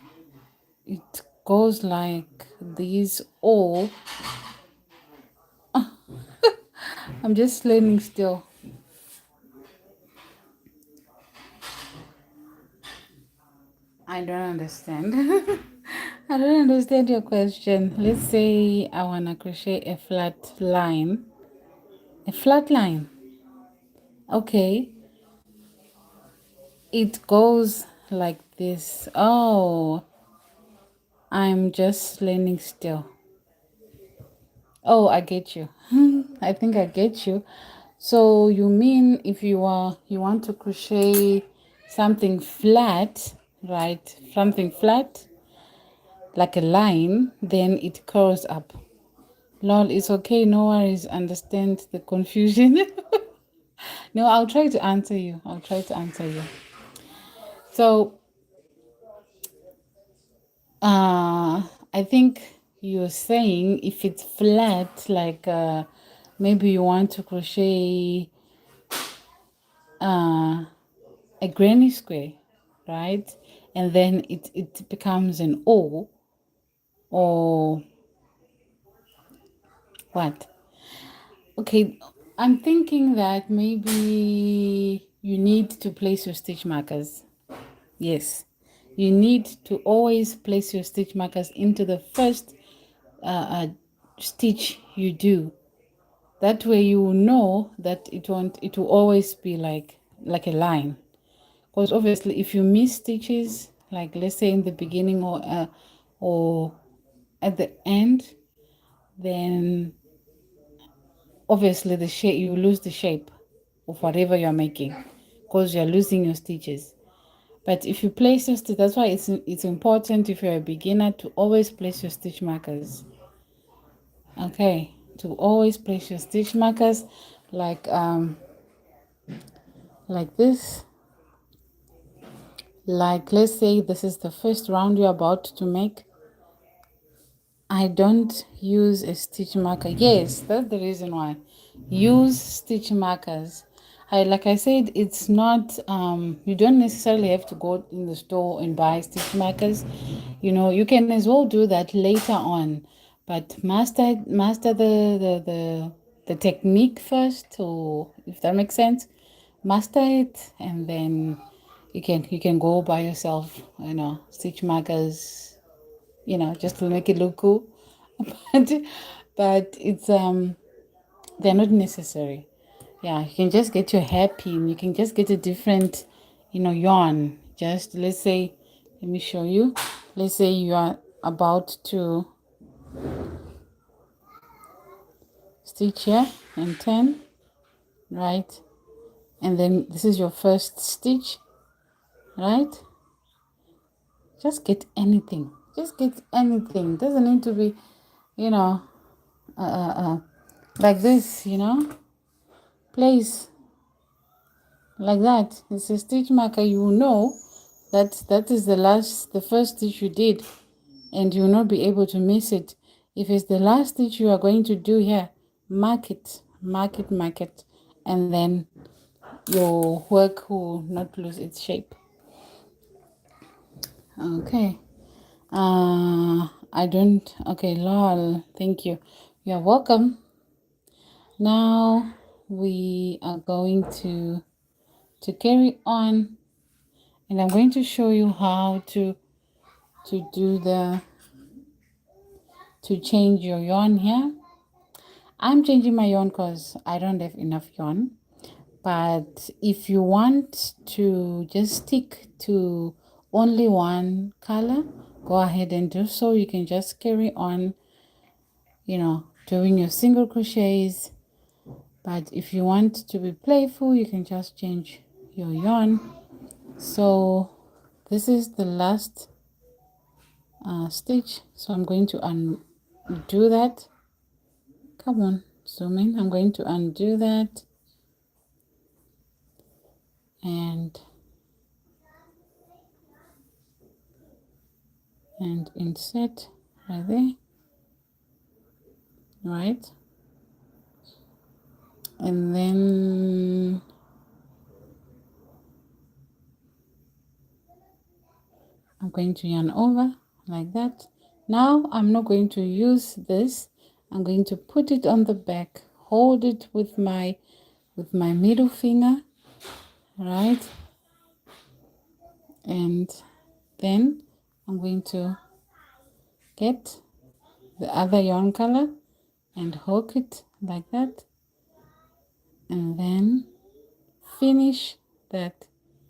like these. Or I'm just learning still. I don't understand. I don't understand your question. Let's say I want to crochet a flat line. A flat line. Okay. It goes like this. Oh, I'm just learning still. Oh, I get you. I think I get you. So you mean if you want to crochet something flat, right? Something flat, like a line, then it curls up. Lol, it's okay, no worries. Understand the confusion. No, I'll try to answer you. So, I think you're saying if it's flat, like maybe you want to crochet a granny square, right? And then it becomes an O, or what? Okay, I'm thinking that maybe you need to place your stitch markers. Yes, you need to always place your stitch markers into the first stitch you do. That way you will know that it will always be like a line. Because obviously if you miss stitches, like let's say in the beginning or at the end, then obviously the shape, you lose the shape of whatever you're making because you're losing your stitches. But if you place your stitch, that's why it's important if you're a beginner to always place your stitch markers. Okay, to always place your stitch markers like this. Like let's say this is the first round you're about to make. I don't use a stitch marker. Yes, that's the reason why. Use stitch markers. Like I said, it's not you don't necessarily have to go in the store and buy stitch markers. You know, you can as well do that later on, but master the technique first, or if that makes sense, master it, and then you can go buy yourself, you know, stitch markers, you know, just to make it look cool. but it's they're not necessary. Yeah, you can just get your hair pin. You can just get a different, you know, yarn. Just let's say, let me show you. Let's say you are about to stitch here and 10, right? And then this is your first stitch, right? Just get anything. Just get anything. Doesn't need to be, you know, like this, you know. Place like that. It's a stitch marker. You will know that is the first stitch you did, and you will not be able to miss it. If it's the last stitch you are going to do here, mark it, and then your work will not lose its shape. Okay. I don't. Okay, lol. Thank you. You're welcome. Now we are going to carry on, and I'm going to show you how to do to change your yarn here. I'm changing my yarn because I don't have enough yarn. But if you want to just stick to only one color, go ahead and do so. You can just carry on, you know, doing your single crochets. But if you want to be playful, you can just change your yarn. So this is the last stitch, so I'm going to undo that. Come on, zoom in. I'm going to undo that and insert right there, right? And then I'm going to yarn over like that. Now I'm not going to use this. I'm going to put it on the back, hold it with my middle finger, right? And then I'm going to get the other yarn color and hook it like that, and then finish that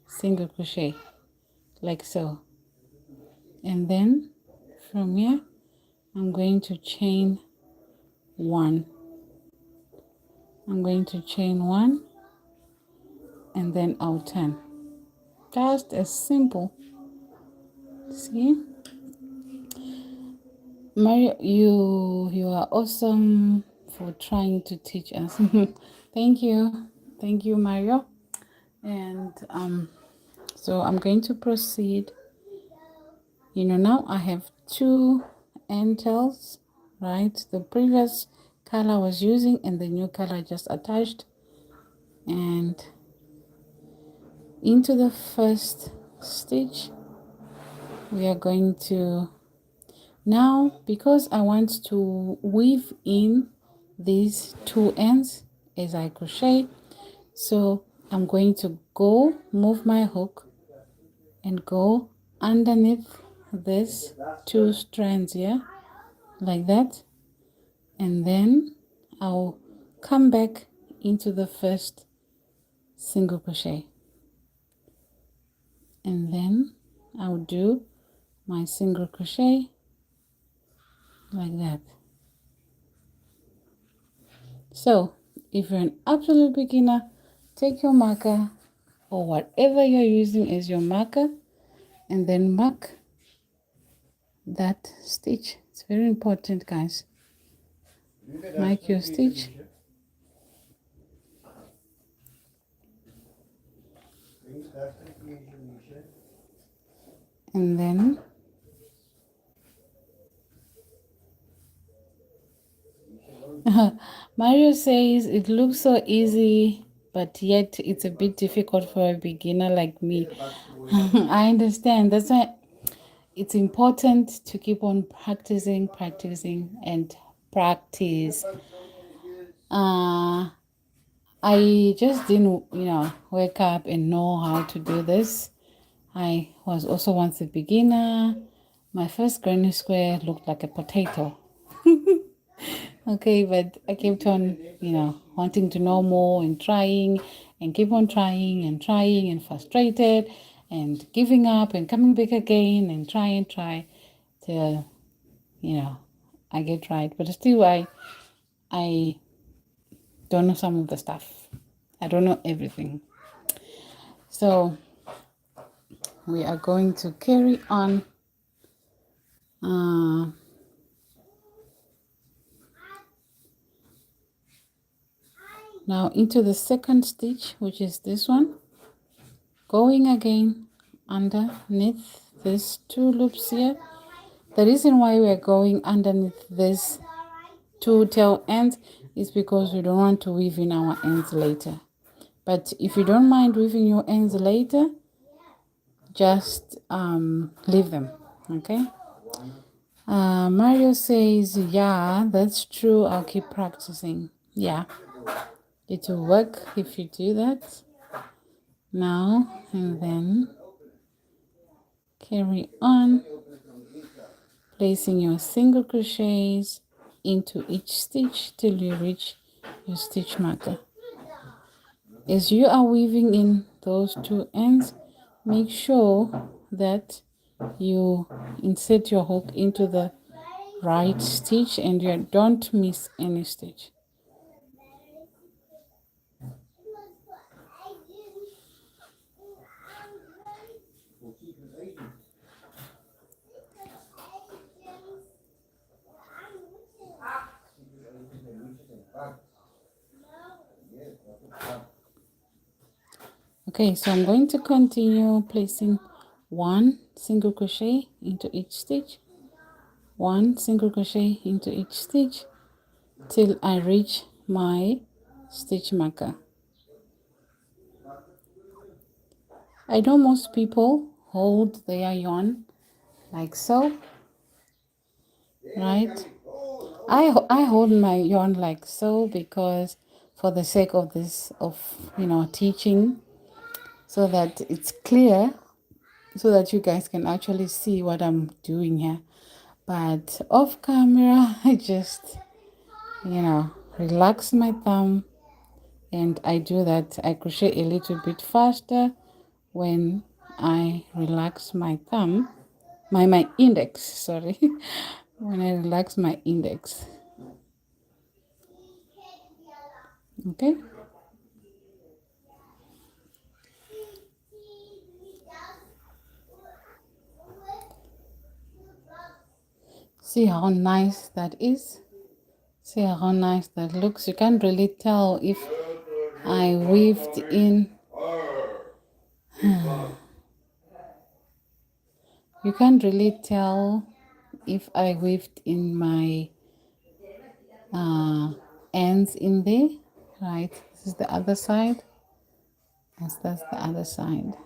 single crochet like so. And then from here I'm going to chain one. I'm going to chain one, and then I'll turn. Just as simple. See, Mario, you are awesome for trying to teach us. Thank you, Mario. And so I'm going to proceed. You know, now I have two end tails, right? The previous color I was using and the new color I just attached, and into the first stitch we are going to, now because I want to weave in these two ends as I crochet. So I'm going to move my hook and go underneath this 2 strands here, like that, and then I'll come back into the first single crochet, and then I'll do my single crochet like that. So if you're an absolute beginner, take your marker or whatever you're using as your marker and then mark that stitch. It's very important, guys. Mark your stitch. And then Mario says it looks so easy, but yet it's a bit difficult for a beginner like me. I understand. That's why it's important to keep on practicing and practice. I just didn't, wake up and know how to do this. I was also once a beginner. My first granny square looked like a potato. Okay, but I kept on, wanting to know more and trying and keep on trying and frustrated and giving up and coming back again and try till, I get right. But still, I don't know some of the stuff. I don't know everything. So we are going to carry on. Now into the second stitch, which is this one, going again underneath these 2 loops here. The reason why we're going underneath this 2 tail ends is because we don't want to weave in our ends later. But if you don't mind weaving your ends later, just leave them, okay? Mario says, yeah, that's true. I'll keep practicing. Yeah, it will work if you do that. Now and then carry on placing your single crochets into each stitch till you reach your stitch marker. As you are weaving in those 2 ends, make sure that you insert your hook into the right stitch and you don't miss any stitch. Okay, so I'm going to continue placing 1 single crochet into each stitch, 1 single crochet into each stitch till I reach my stitch marker. I know most people hold their yarn like so, right? I hold my yarn like so because for the sake of this, teaching, so that it's clear, so that you guys can actually see what I'm doing here. But off camera, I just, relax my thumb, and I do that. I crochet a little bit faster when I relax my thumb, my index, sorry, when I relax my index. Okay. See how nice that is. See how nice that looks. You can't really tell if I weaved in. You can't really tell if I weaved in my ends in there, right? This is the other side. Yes, that's the other side.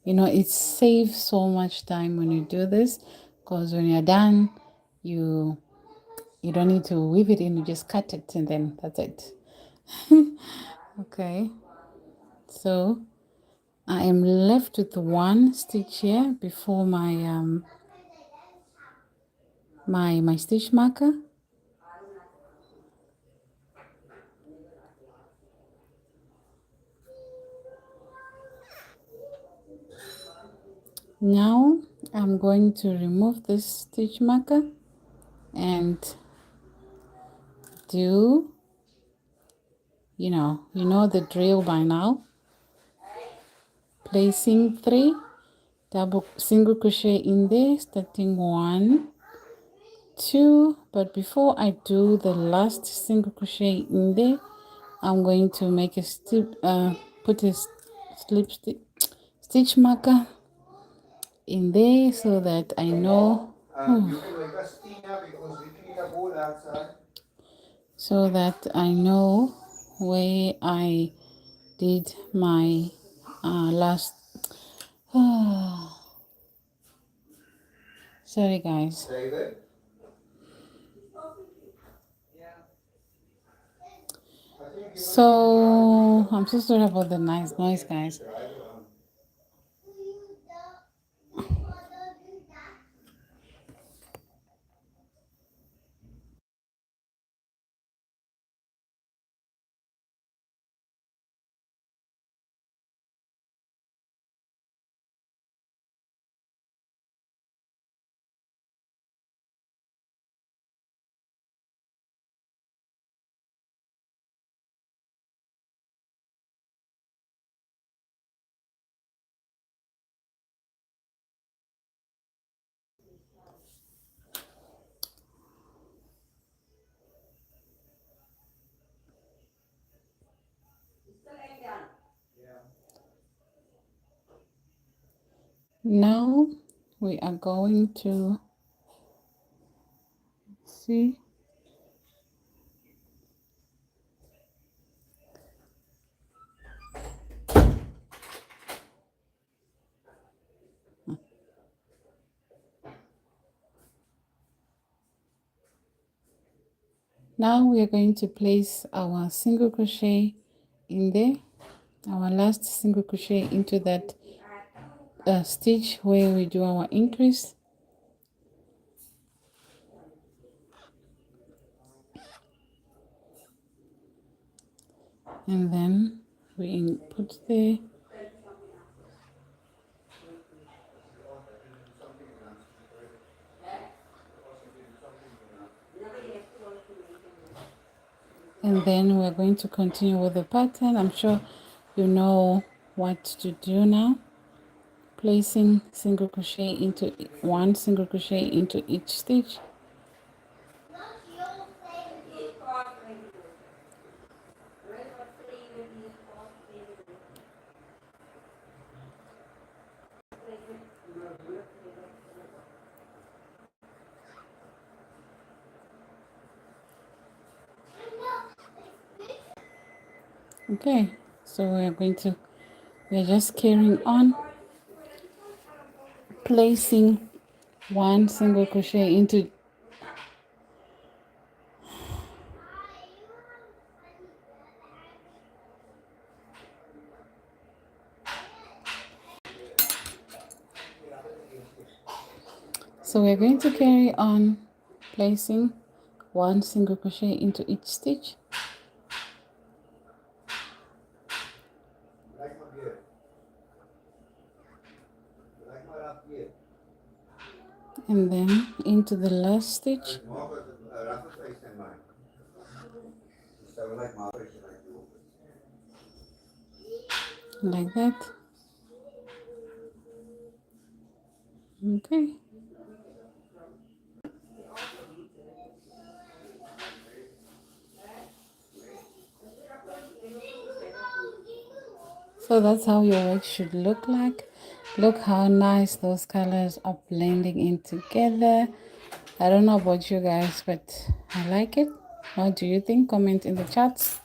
It saves so much time when you do this, because when you're done, you don't need to weave it in. You just cut it and then that's it. Okay, so I am left with one stitch here before my stitch marker. Now I'm going to remove this stitch marker and do, you know the drill by now. Placing 3 double single crochet in there, starting 1, 2, but before I do the last single crochet in there, I'm going to make a put a stitch marker in there so that I know so that I know where I did my last sorry guys. So I'm so sorry about the nice noise, guys. Now we are going to see. Now we are going to place our single crochet in there, our last single crochet into that stitch where we do our increase, and then we put there. And then we're going to continue with the pattern. I'm sure you know what to do now. Placing single crochet into one single crochet into each stitch. Okay, so we're just carrying on, placing one single crochet into so we're going to carry on placing one single crochet into each stitch, and then into the last stitch, like that. Okay, so that's how your work should look like. Look how nice those colors are blending in together. I don't know about you guys, but I like it. What do you think? Comment in the chats.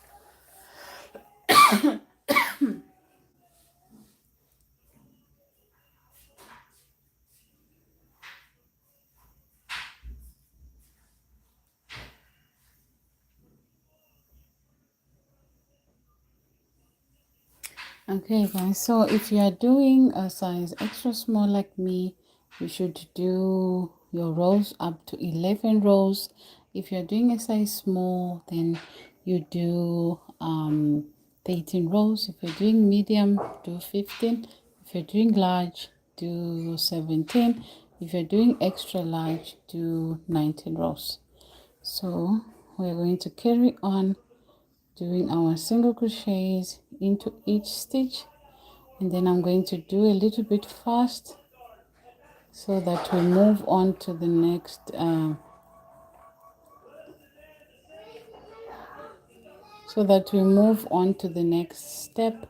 Okay guys, so if you are doing a size extra small like me, you should do your rows up to 11 rows. If you're doing a size small, then you do 13 rows. If you're doing medium, do 15. If you're doing large, do 17. If you're doing extra large, do 19 rows. So we're going to carry on doing our single crochets into each stitch, and then I'm going to do a little bit fast so that we move on to the next step.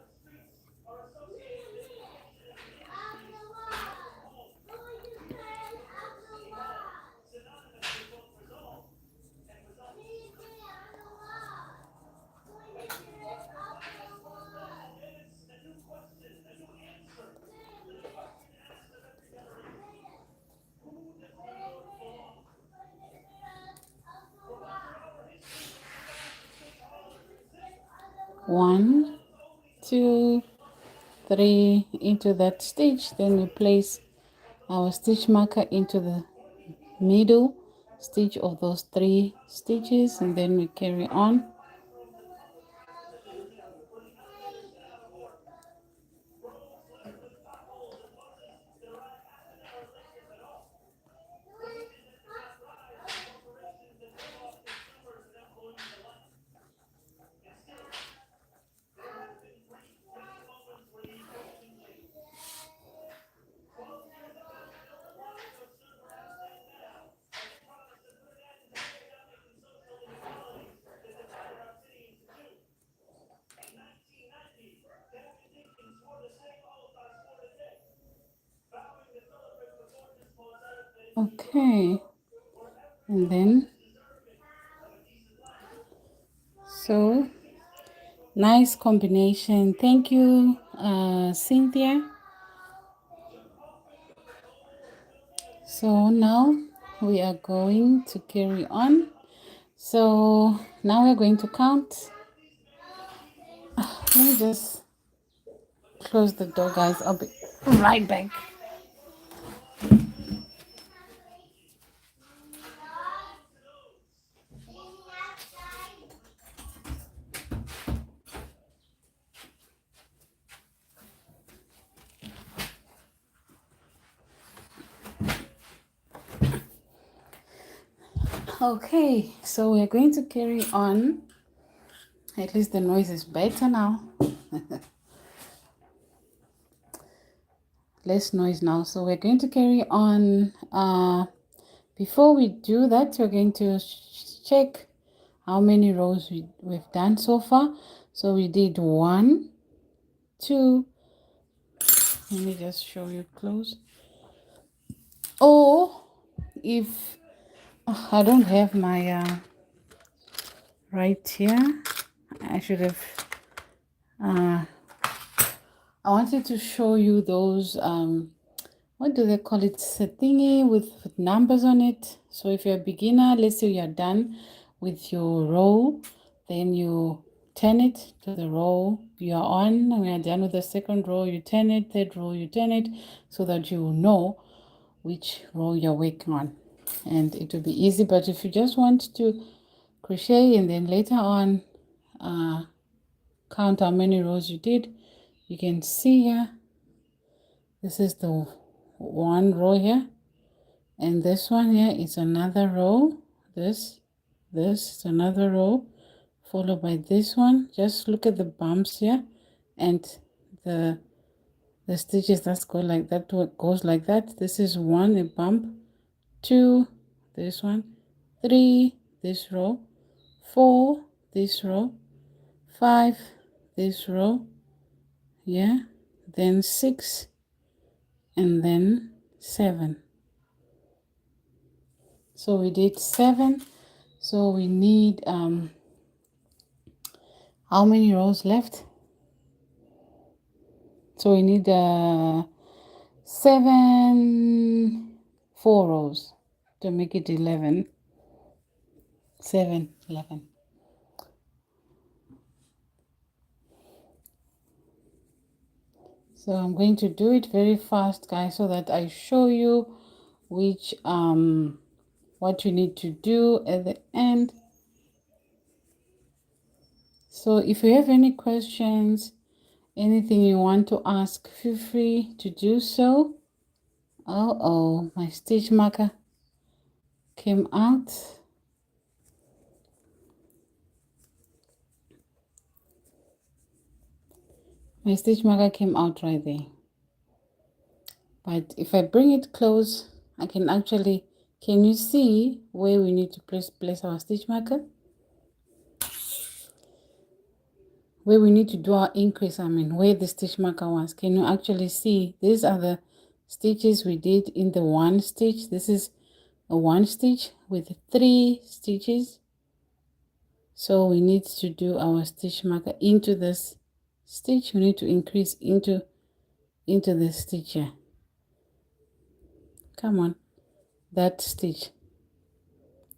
One, two, three into that stitch. Then we place our stitch marker into the middle stitch of those 3 stitches, and then we carry on. Okay, and then so nice combination. Thank you, Cynthia. So now we are going to carry on. So now we're going to count. Let me just close the door, guys. I'll be right back. Okay, so we're going to carry on. At least the noise is better now. Less noise now. So we're going to carry on. Before we do that, we're going to check how many rows we've done so far. So we did 1, 2. Let me just show you close. Or if I don't have my right here, I should have I wanted to show you those what do they call it, it's a thingy with numbers on it. So if you're a beginner, let's say you're done with your row, then you turn it to the row you're on. When you're done with the second row, you turn it, third row, you turn it, so that you will know which row you're working on, and it will be easy. But if you just want to crochet and then later on count how many rows you did, you can see here, this is the 1 row here, and this one here is another row. This is another row, followed by this one. Just look at the bumps here, and the stitches that go like that, goes like that. This is 1, a bump, 2, this one, 3, this row, 4, this row, 5, this row, yeah, then 6, and then 7. So we did 7. So we need how many rows left? So we need 4 rows to make it 11. 7, 11. So I'm going to do it very fast, guys, so that I show you which what you need to do at the end. So if you have any questions, anything you want to ask, feel free to do so. Oh, my stitch marker came out. My stitch marker came out right there. But if I bring it close, I can actually, can you see where we need to place our stitch marker? Where we need to do our increase, where the stitch marker was. Can you actually see? These are the stitches we did in the one stitch. This is a one stitch with 3 stitches. So we need to do our stitch marker into this stitch. We need to increase into this stitch here. Come on, that stitch.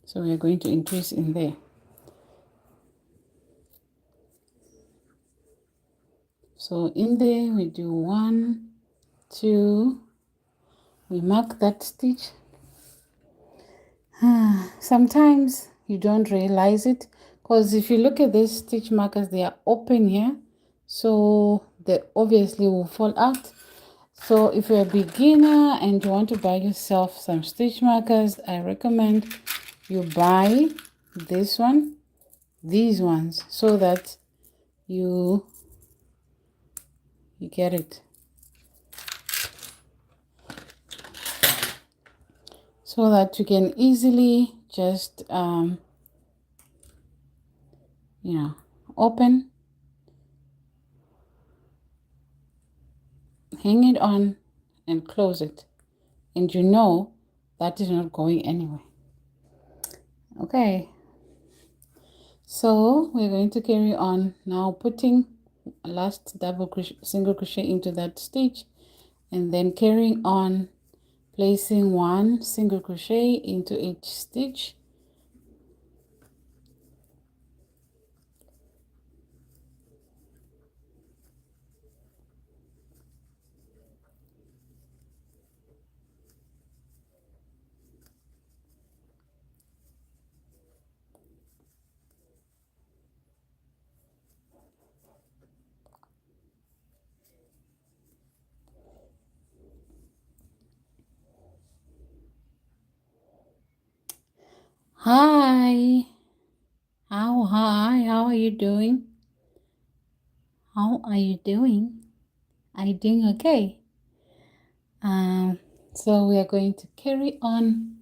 So we are going to increase in there. So in there we do 1, 2, we mark that stitch. Sometimes you don't realize it, because if you look at these stitch markers, they are open here, so they obviously will fall out. So if you're a beginner and you want to buy yourself some stitch markers, I recommend you buy these ones, so that you get it, so that you can easily just open, hang it on, and close it, and you know that is not going anywhere. Okay, so we're going to carry on now, putting a last single crochet into that stitch, and then carrying on, placing 1 single crochet into each stitch. Hi, how are you doing? How are you doing? Are you doing okay? So we are going to carry on.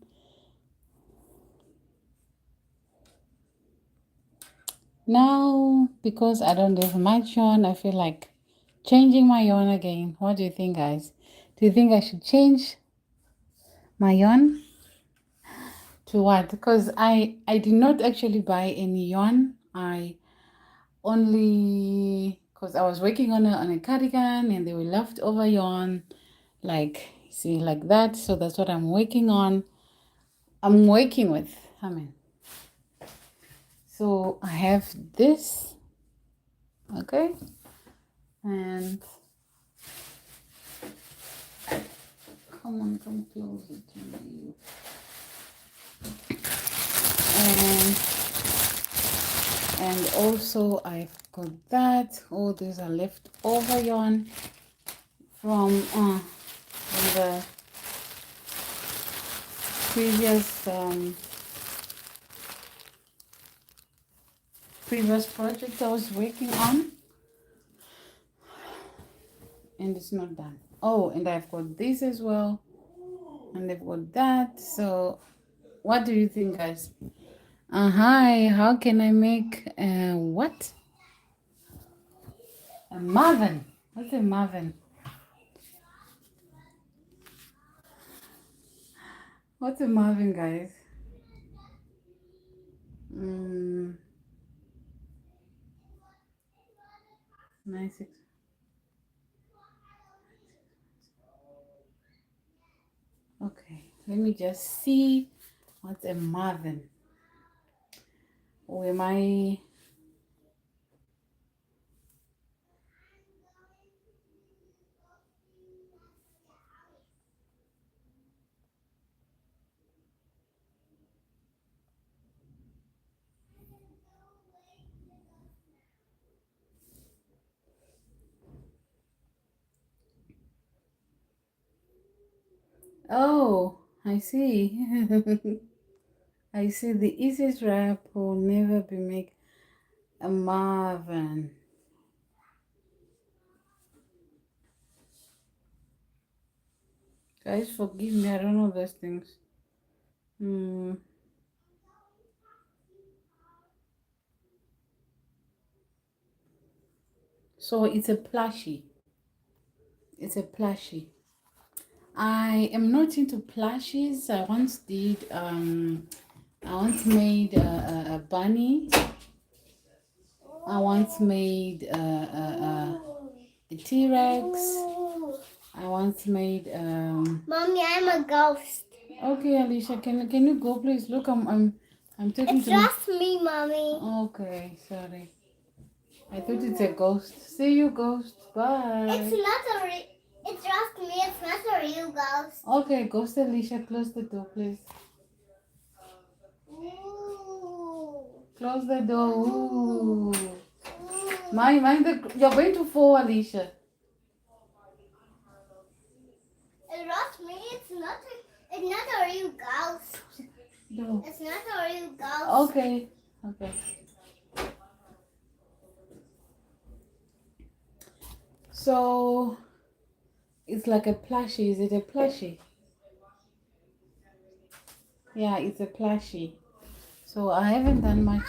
Now, because I don't have much yarn, I feel like changing my yarn again. What do you think, guys? Do you think I should change my yarn? To what? Because I did not actually buy any yarn. I only, because I was working on a cardigan and they were leftover yarn, like, see, like that. So that's what I'm working on. I'm working with. So I have this, okay, and come closer to me. And also I've got that. Oh, these are leftover yarn from the previous project I was working on, and it's not done. Oh, and I've got this as well, and I've got that. So what do you think, guys? Hi, how can I make what? A marvin. What's a marvin? What's a marvin, guys? Nice. Okay, let me just see what's a marvin. Or am I? Oh, I see. I see. The easiest wrap will never be make a Marvin. Guys, forgive me. I don't know those things. So it's a plushie. It's a plushie. I am not into plushies. I once made a bunny. I once made a T-Rex. I once made Mommy, I'm a ghost. Okay, Alicia, can you go please? Look, I'm talking It's to just me, Mommy. Okay, sorry. I thought it's a ghost. See you, ghost. Bye. It's just me. It's not a real ghost. Okay, ghost Alicia, close the door, please. Ooh. Close the door. Ooh. You're going to fall, Alicia. It's just me. It's not a real ghost. No. It's not a real ghost. Okay. So it's like a plushie. Is it a plushie? Yeah, it's a plushie. So I haven't done much.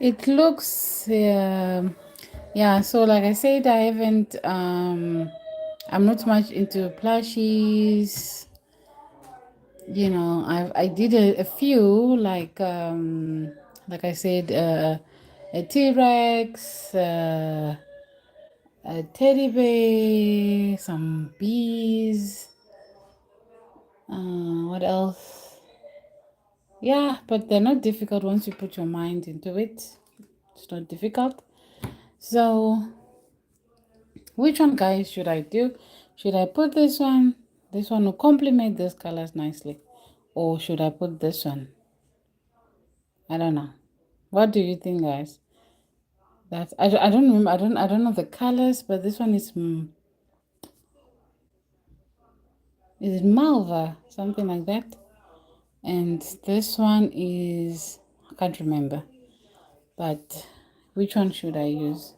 It looks, yeah. So like I said, I haven't. I'm not much into plushies. You know, I did a few like I said, a T-Rex, a teddy bear, some bees. What else? Yeah, but they're not difficult once you put your mind into it. It's not difficult. So, which one, guys, should I do? Should I put this one? This one will complement these colors nicely. Or should I put this one? I don't know. What do you think, guys? I don't remember. I don't know the colors, but this one is it Malva, something like that, and this one is I can't remember. But which one should I use?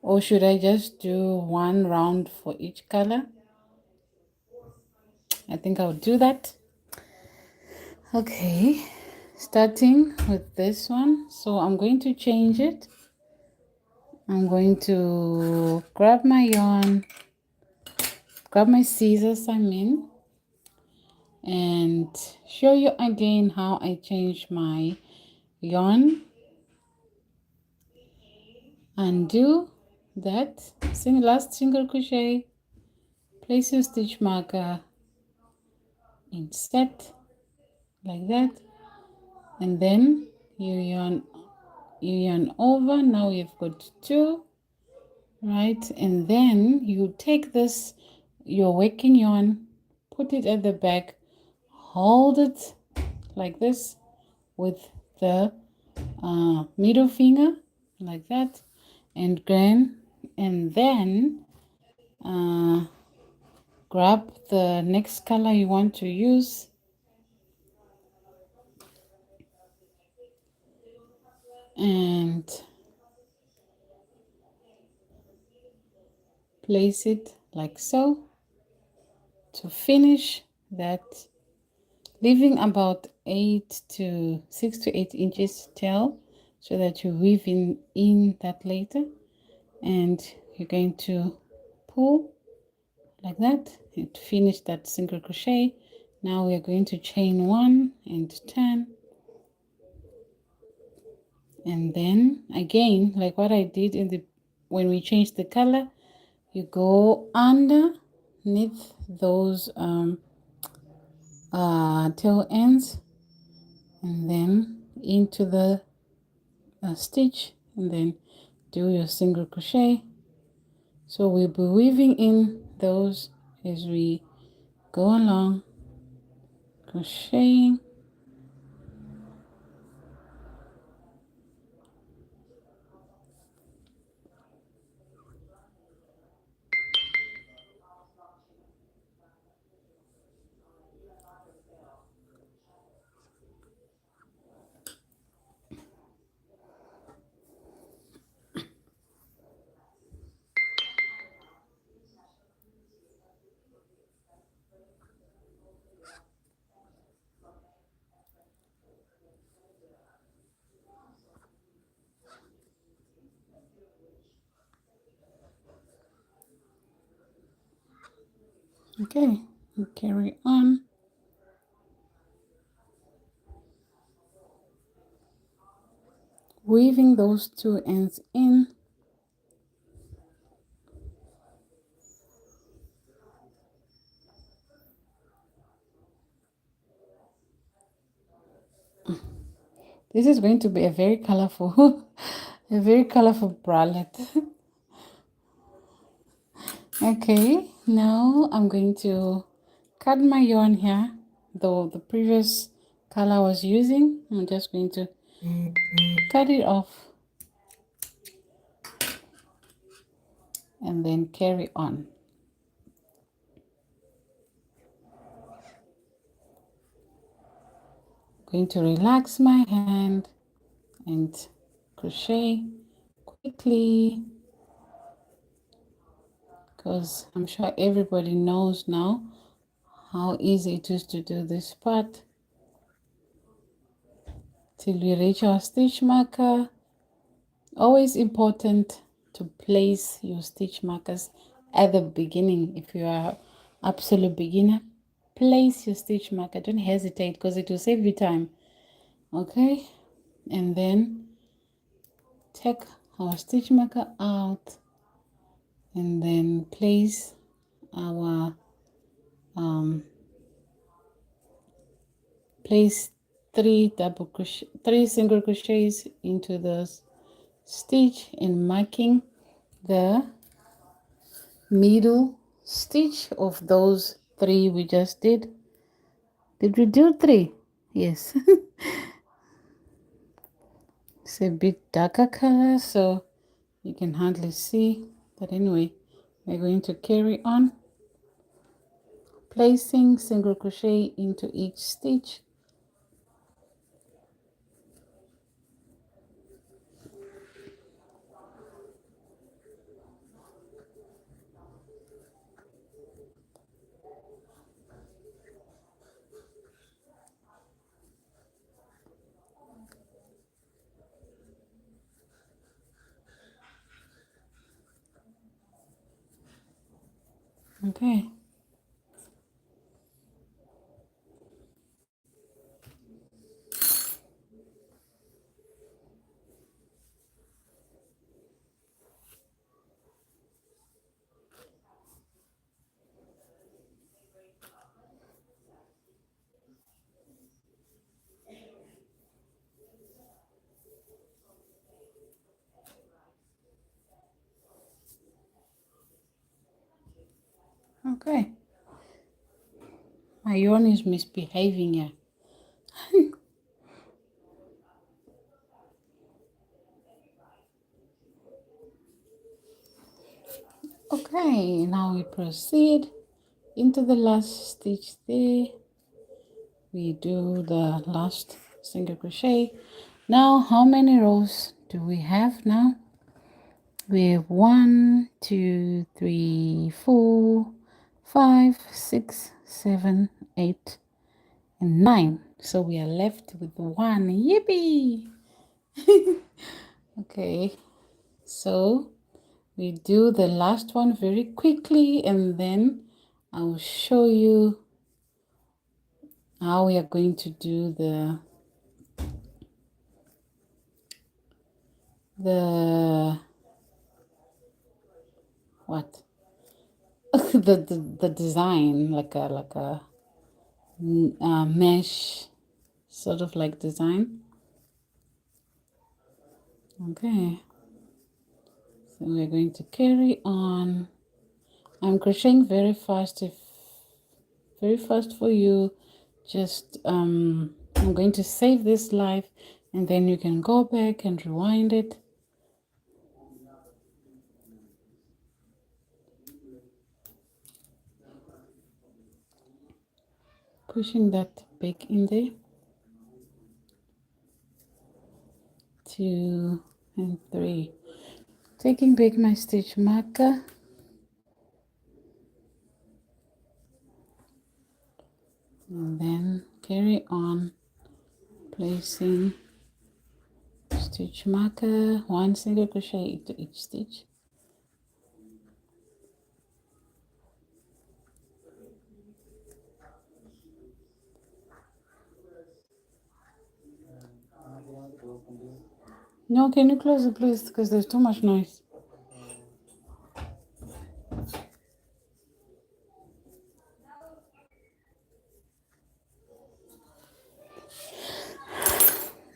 Or should I just do one round for each color? I think I'll do that. Okay, starting with this one. So I'm going to change it. I'm going to grab my yarn, grab my scissors, and show you again how I change my yarn. Undo that, last single crochet, place your stitch marker, insert like that, and then you yarn over. Now you've got two, right? And then you take this your working yarn, put it at the back, hold it like this with the middle finger like that, and then grab the next color you want to use and place it like so to finish that, leaving about 6 to 8 inches tail so that you weave in that later, and you're going to pull like that and finish that single crochet. Now we're going to chain 1 and turn, and then again like what I did when we changed the color, you go underneath those tail ends and then into the stitch, and then do your single crochet So we'll be weaving in those as we go along, crocheting. Okay, we carry on. Weaving those two ends in. This is going to be a very colorful, a very colorful bralette. Okay, now I'm going to cut my yarn here. Though the previous color I was using, I'm just going to cut it off and then carry on. Going to relax my hand and crochet quickly, because I'm sure everybody knows now how easy it is to do this part till we reach our stitch marker. Always important to place your stitch markers at the beginning. If you are absolute beginner, place your stitch marker. Don't hesitate, because it will save you time. Okay, and then take our stitch marker out and then place our place three single crochets into the stitch and marking the middle stitch of those three we just did. Did we do three? Yes. It's a bit darker color, so you can hardly see, but anyway, we're going to carry on placing single crochet into each stitch. Okay. Okay. My yarn is misbehaving here. Okay, now we proceed into the last stitch there. We do the last single crochet. Now, how many rows do we have now? We have 1, 2, 3, 4, 5, 6, 7, 8, and 9. So we are left with 1. Yippee! Okay, so we do the last one very quickly, and then I will show you how we are going to do the what the design, like a mesh sort of like design. Okay, So we're going to carry on. I'm crocheting very fast. Very fast for you. Just I'm going to save this live, and then you can go back and rewind it. Pushing that back in there. 2 and 3. Taking back my stitch marker. And then carry on placing stitch marker, 1 single crochet into each stitch. No, can you close it please, because there's too much noise.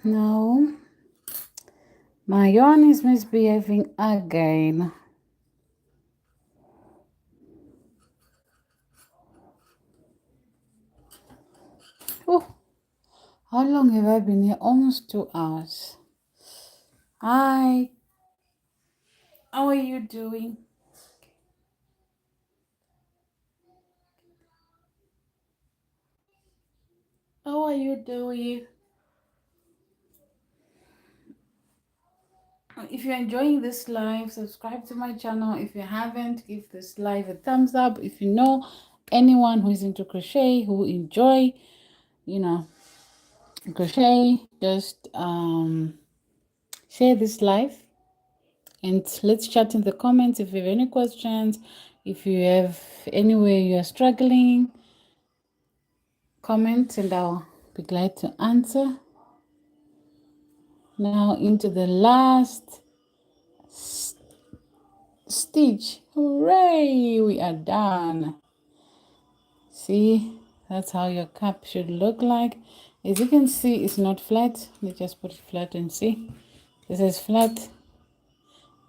No, my yarn is misbehaving again. Oh, how long have I been here? Almost 2 hours. Hi, how are you doing? How are you doing? If you're enjoying this live, subscribe to my channel. If you haven't, give this live a thumbs up. If you know anyone who is into crochet, who enjoy, crochet, just share this live, and let's chat in the comments. If you have any questions, if you have anywhere you are struggling, comment and I'll be glad to answer. Now into the last stitch. Hooray, we are done. See, that's how your cup should look like. As you can see, it's not flat. Let's just put it flat and see. This is flat,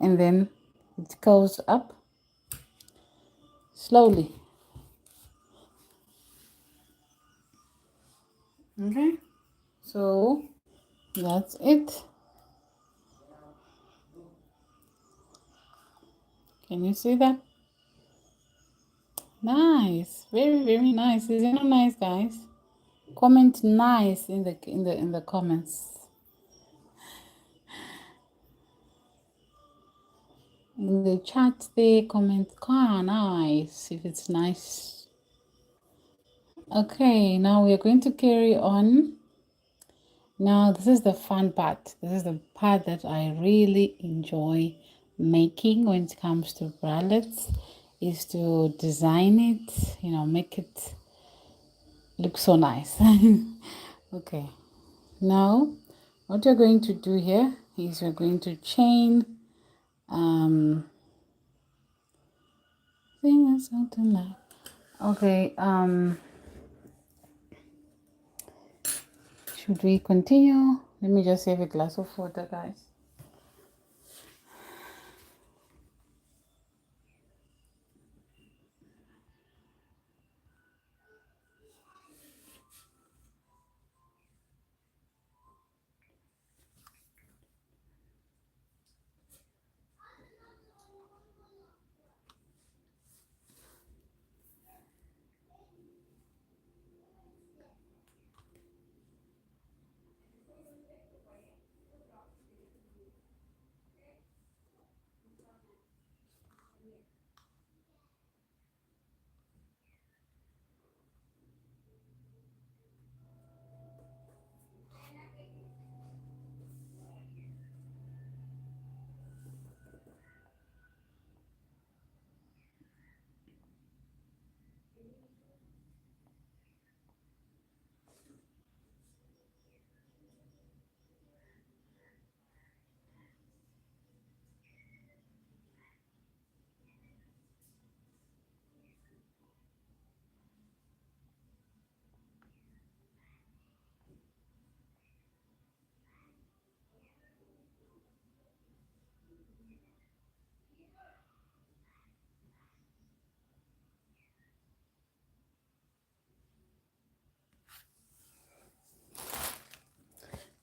and then it goes up slowly. Okay, so that's it. Can you see that? Nice, very very nice. Is it not nice, guys? Comment nice in the comments. In the chat there, comment nice if it's nice. Okay, now we are going to carry on. Now this is the fun part. This is the part that I really enjoy making when it comes to bralettes, is to design it, make it look so nice. Okay, now what you're going to do here is you're going to chain something like, okay, should we continue? Let me just save a glass of water, guys.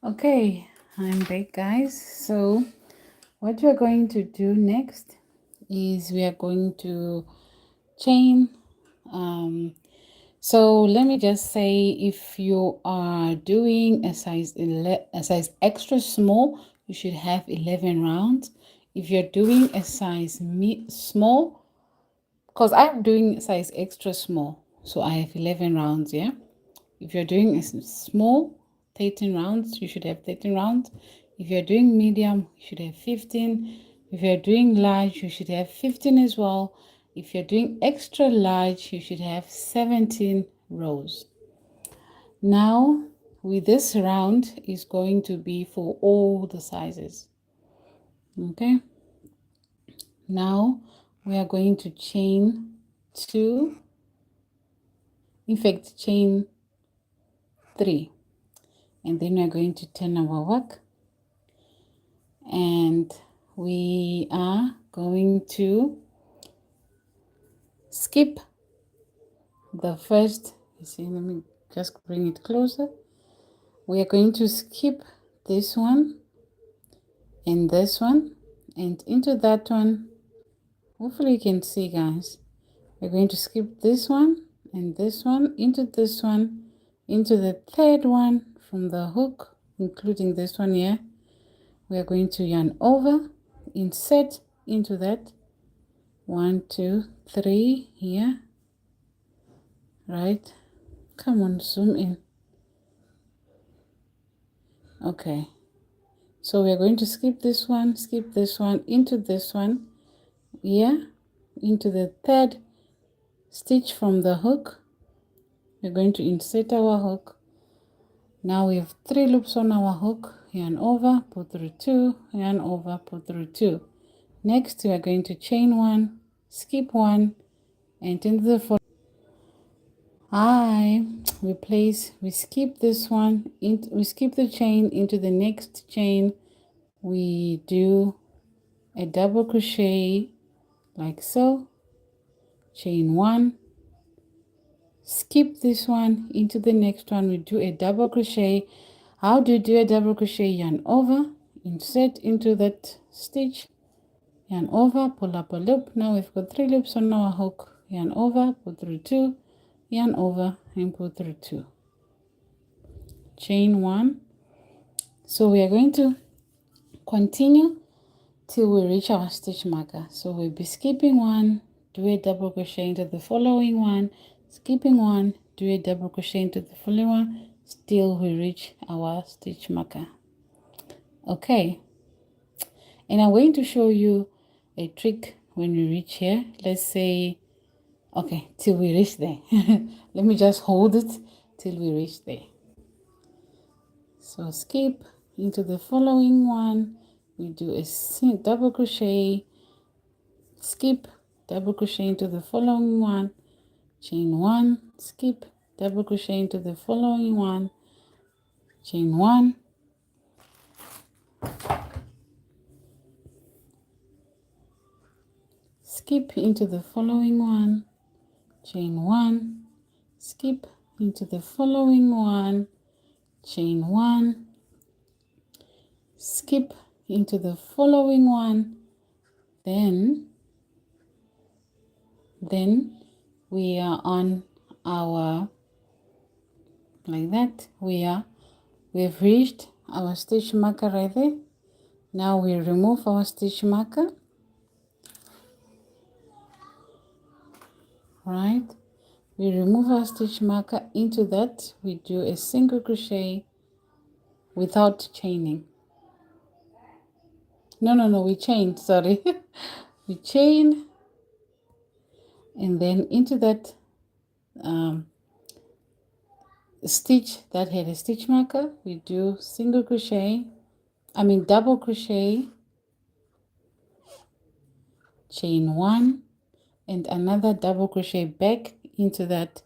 Okay, I'm back, guys. So what we're going to do next is we are going to chain. So let me just say, if you are doing a size extra small, you should have 11 rounds. If you're doing a size small, because I'm doing size extra small, so I have 11 rounds. Yeah, if you're doing a small, 13 rounds, you should have 13 rounds. If you're doing medium, you should have 15. If you're doing large, you should have 15 as well. If you're doing extra large, you should have 17 rows. Now, with this round is going to be for all the sizes. Okay. Now, we are going to chain 2, in fact, chain 3. And then we're going to turn our work. And we are going to skip the first, you see, let me just bring it closer. We are going to skip this one and this one and into that one. Hopefully you can see, guys. We're going to skip this one and this one into this one, into the third one from the hook, including this one here. We are going to yarn over, insert into that. 1, 2, 3 here. Right? Come on, zoom in. Okay. So we're going to skip this one into this one. Here, into the third stitch from the hook. We're going to insert our hook. Now we have 3 loops on our hook. Yarn over, pull through 2, yarn over, pull through 2. Next, we are going to chain 1, skip 1, and into the fourth. We skip this one, we skip the chain into the next chain. We do a double crochet like so, chain 1, skip this one into the next one. We do a double crochet. How do you do a double crochet? Yarn over, insert into that stitch, yarn over, pull up a loop. Now we've got 3 loops on our hook. Yarn over, pull through 2, yarn over, and pull through 2. Chain 1. So we are going to continue till we reach our stitch marker. So we'll be skipping 1, do a double crochet into the following one, skipping 1, do a double crochet into the following one, till we reach our stitch marker. Okay, and I'm going to show you a trick when we reach here. Let's say, okay, till we reach there. Let me just hold it till we reach there. So skip into the following one, we do a double crochet, skip, double crochet into the following one, chain 1, skip, double crochet into the following one, chain 1, skip into the following one, chain 1, skip into the following one, chain 1, skip into the following one, then we are on our, like that, we've reached our stitch marker right there. Now we remove our stitch marker, right? We remove our stitch marker. Into that we do a single crochet without chaining. No, we chained, sorry. We chain, and then into that stitch that had a stitch marker, we do single crochet, double crochet, chain 1, and another double crochet back into that.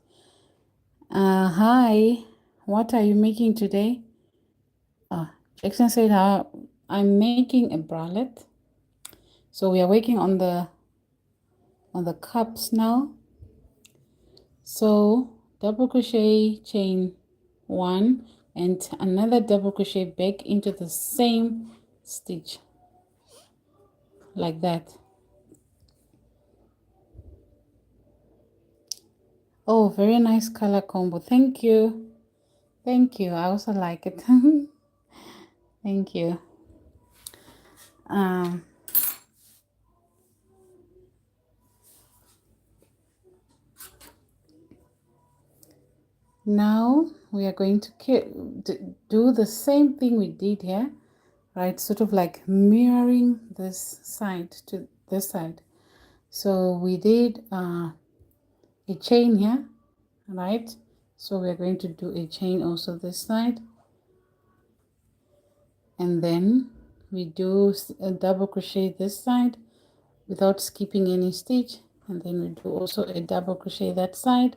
Hi, what are you making today? Jackson said, I'm making a bralette. So we are working on the cups now. So double crochet, chain 1, and another double crochet back into the same stitch like that. Oh, very nice color combo. Thank you. Thank you. I also like it. Thank you. Now we are going to do the same thing we did here, right? Sort of like mirroring this side to this side. So we did a chain here, right? So we're going to do a chain also this side, and then we do a double crochet this side without skipping any stitch, and then we do also a double crochet that side,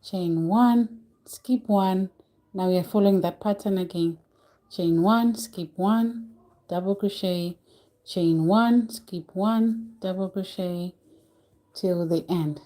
chain one, skip one. Now we are following that pattern again, chain one, skip one, double crochet, chain one, skip one, double crochet till the end.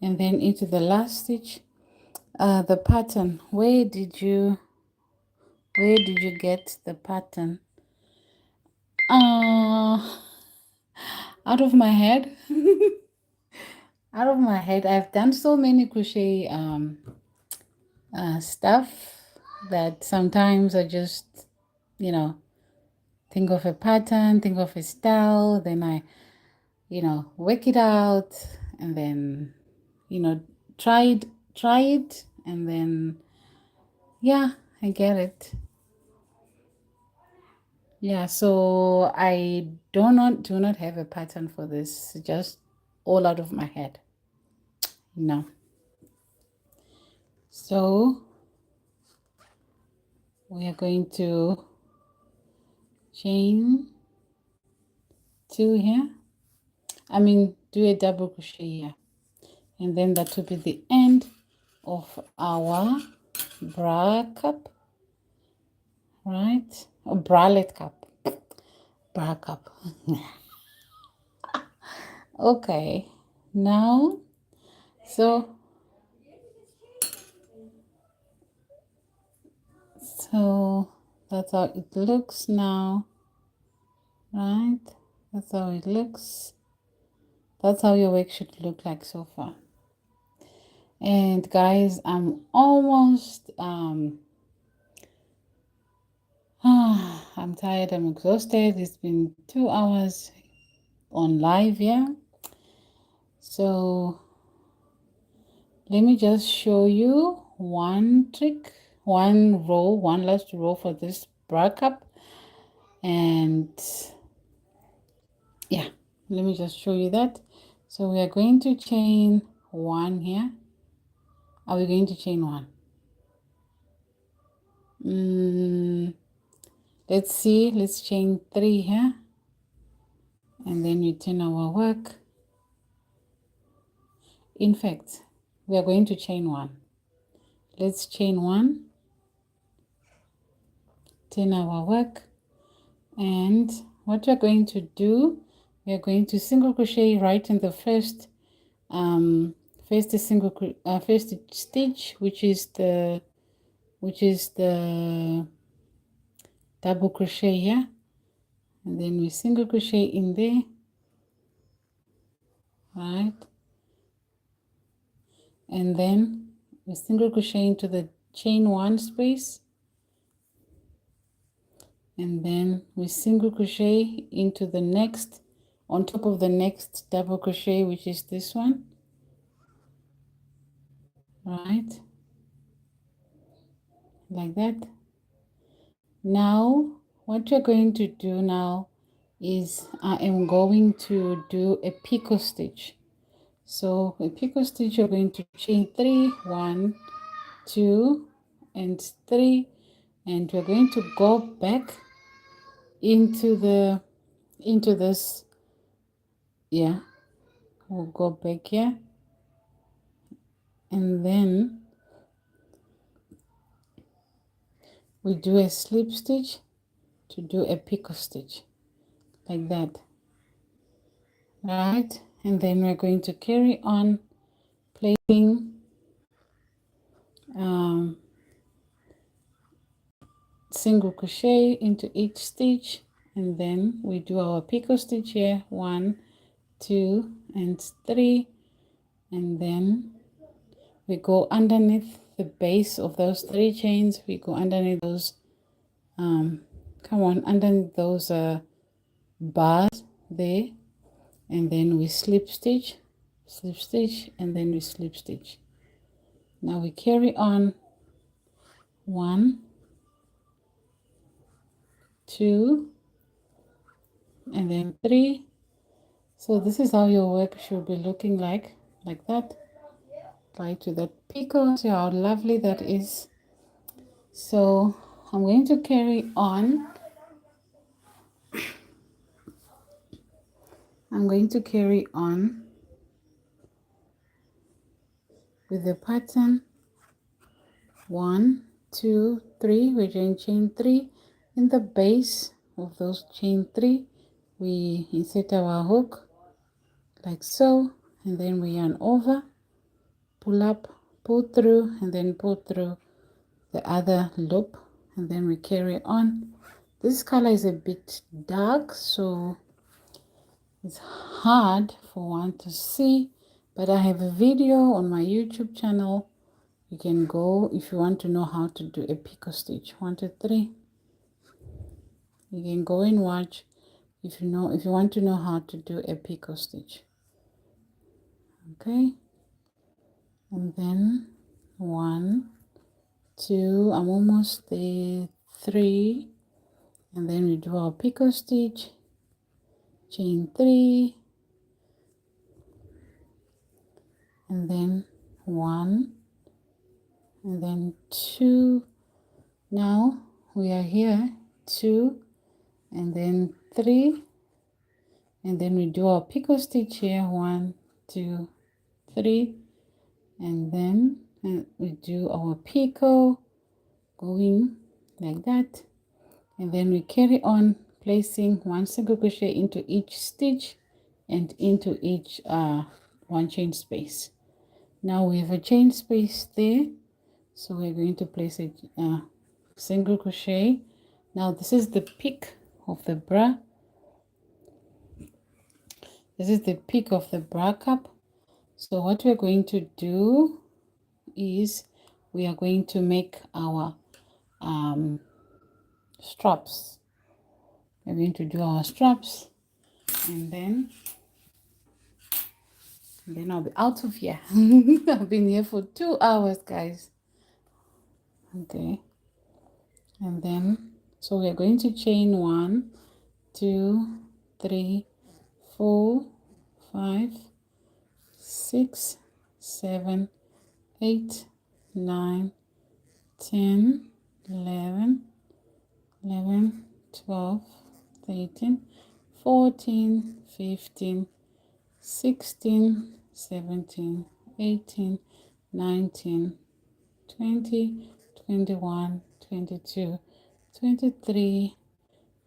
And then into the last stitch, the pattern, where did you get the pattern? Out of my head. Out of my head. I've done so many crochet stuff that sometimes I just, think of a pattern, think of a style, then I, work it out, and then, try it, and then, yeah, I get it. Yeah, so I do not have a pattern for this, just all out of my head. So we are going to chain two here. Do a double crochet here, and then that will be the end of our bra cup, right? Or bralette cup, bra cup. Okay, now so that's how it looks now, right? That's how it looks. That's how your work should look like so far. And guys, I'm almost I'm tired, I'm exhausted. It's been 2 hours on live, yeah. So let me just show you one trick, one last row for this bra cup. And yeah, let me just show you that. So we are going to chain one here. Are we going to chain one? Let's see, let's chain 3 here, and then we turn our work. In fact, we are going to chain one. Let's chain one, turn our work, and what we're going to do, we are going to single crochet right in the first first stitch, which is the double crochet here, and then we single crochet in there, right, and then we single crochet into the chain one space, and then we single crochet into the next on top of the next double crochet, which is this one, right, like that. Now what we're going to do now is I am going to do a picot stitch. So a picot stitch, you're going to chain 3, 1, 2 and 3, and we're going to go back into this, yeah, we'll go back here, and then we do a slip stitch to do a picot stitch like that, right? And then we're going to carry on placing single crochet into each stitch, and then we do our picot stitch here, 1, 2 and 3, and then we go underneath the base of those 3 chains. We go underneath those underneath those bars there, and then we slip stitch, and then we slip stitch. Now we carry on 1, 2 and then 3. So this is how your work should be looking like that. Try to that picot. See how lovely that is. So I'm going to carry on. I'm going to carry on with the pattern 1, 2, 3. We're doing chain 3 in the base of those chain 3. We insert our hook like so, and then we yarn over, pull up, pull through, and then pull through the other loop, and then we carry on. This color is a bit dark, so it's hard for one to see, but I have a video on my YouTube channel. You can go if you want to know how to do a picot stitch. 1, 2, 3. You can go and watch if you want to know how to do a picot stitch. Okay, and then 1, 2, I'm almost there, 3, and then we do our picot stitch, chain 3, and then 1, and then 2. Now we are here, 2 and then 3, and then we do our picot stitch here, 1, 2, 3, and then we do our picot going like that, and then we carry on placing 1 single crochet into each stitch and into each 1 chain space. Now we have a chain space there, so we're going to place a single crochet. Now this is the peak of the bra. This is the peak of the bra cup. So what we're going to do is we are going to make our straps. We're going to do our straps, and then I'll be out of here. I've been here for 2 hours, guys. Okay, and then so we're going to chain 1, 2, 3, 4, 5, 6, 7, 8, 9, 10, 11, 12, 13, 14, 15, 16, 17, 18, 19, 20, 21, 22, 23,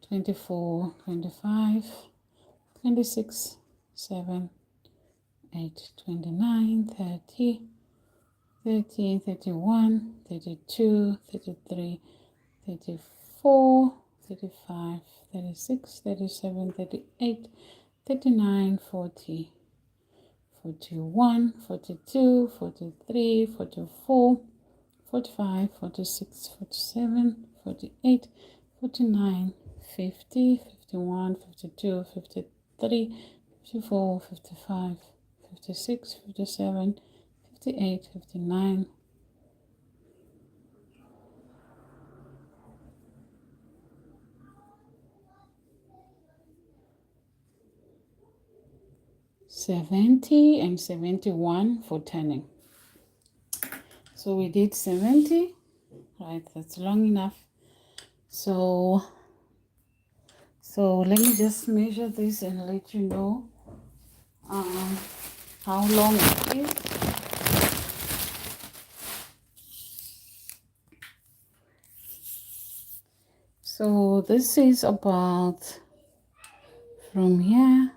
24, 25, 26, 7, 8, 29, 30, 30, 31, 32, 33, 34, 35, 36, 37, 38, 39, 40, 41, 42, 43, 44, 45, 46, 47, 48, 49, 50, 51, 52, 53, 54, 55, 56, 57, 58, 59, 70 and 71 for turning. So we did 70, right? That's long enough. So let me just measure this and let you know how long it is. So this is about from here.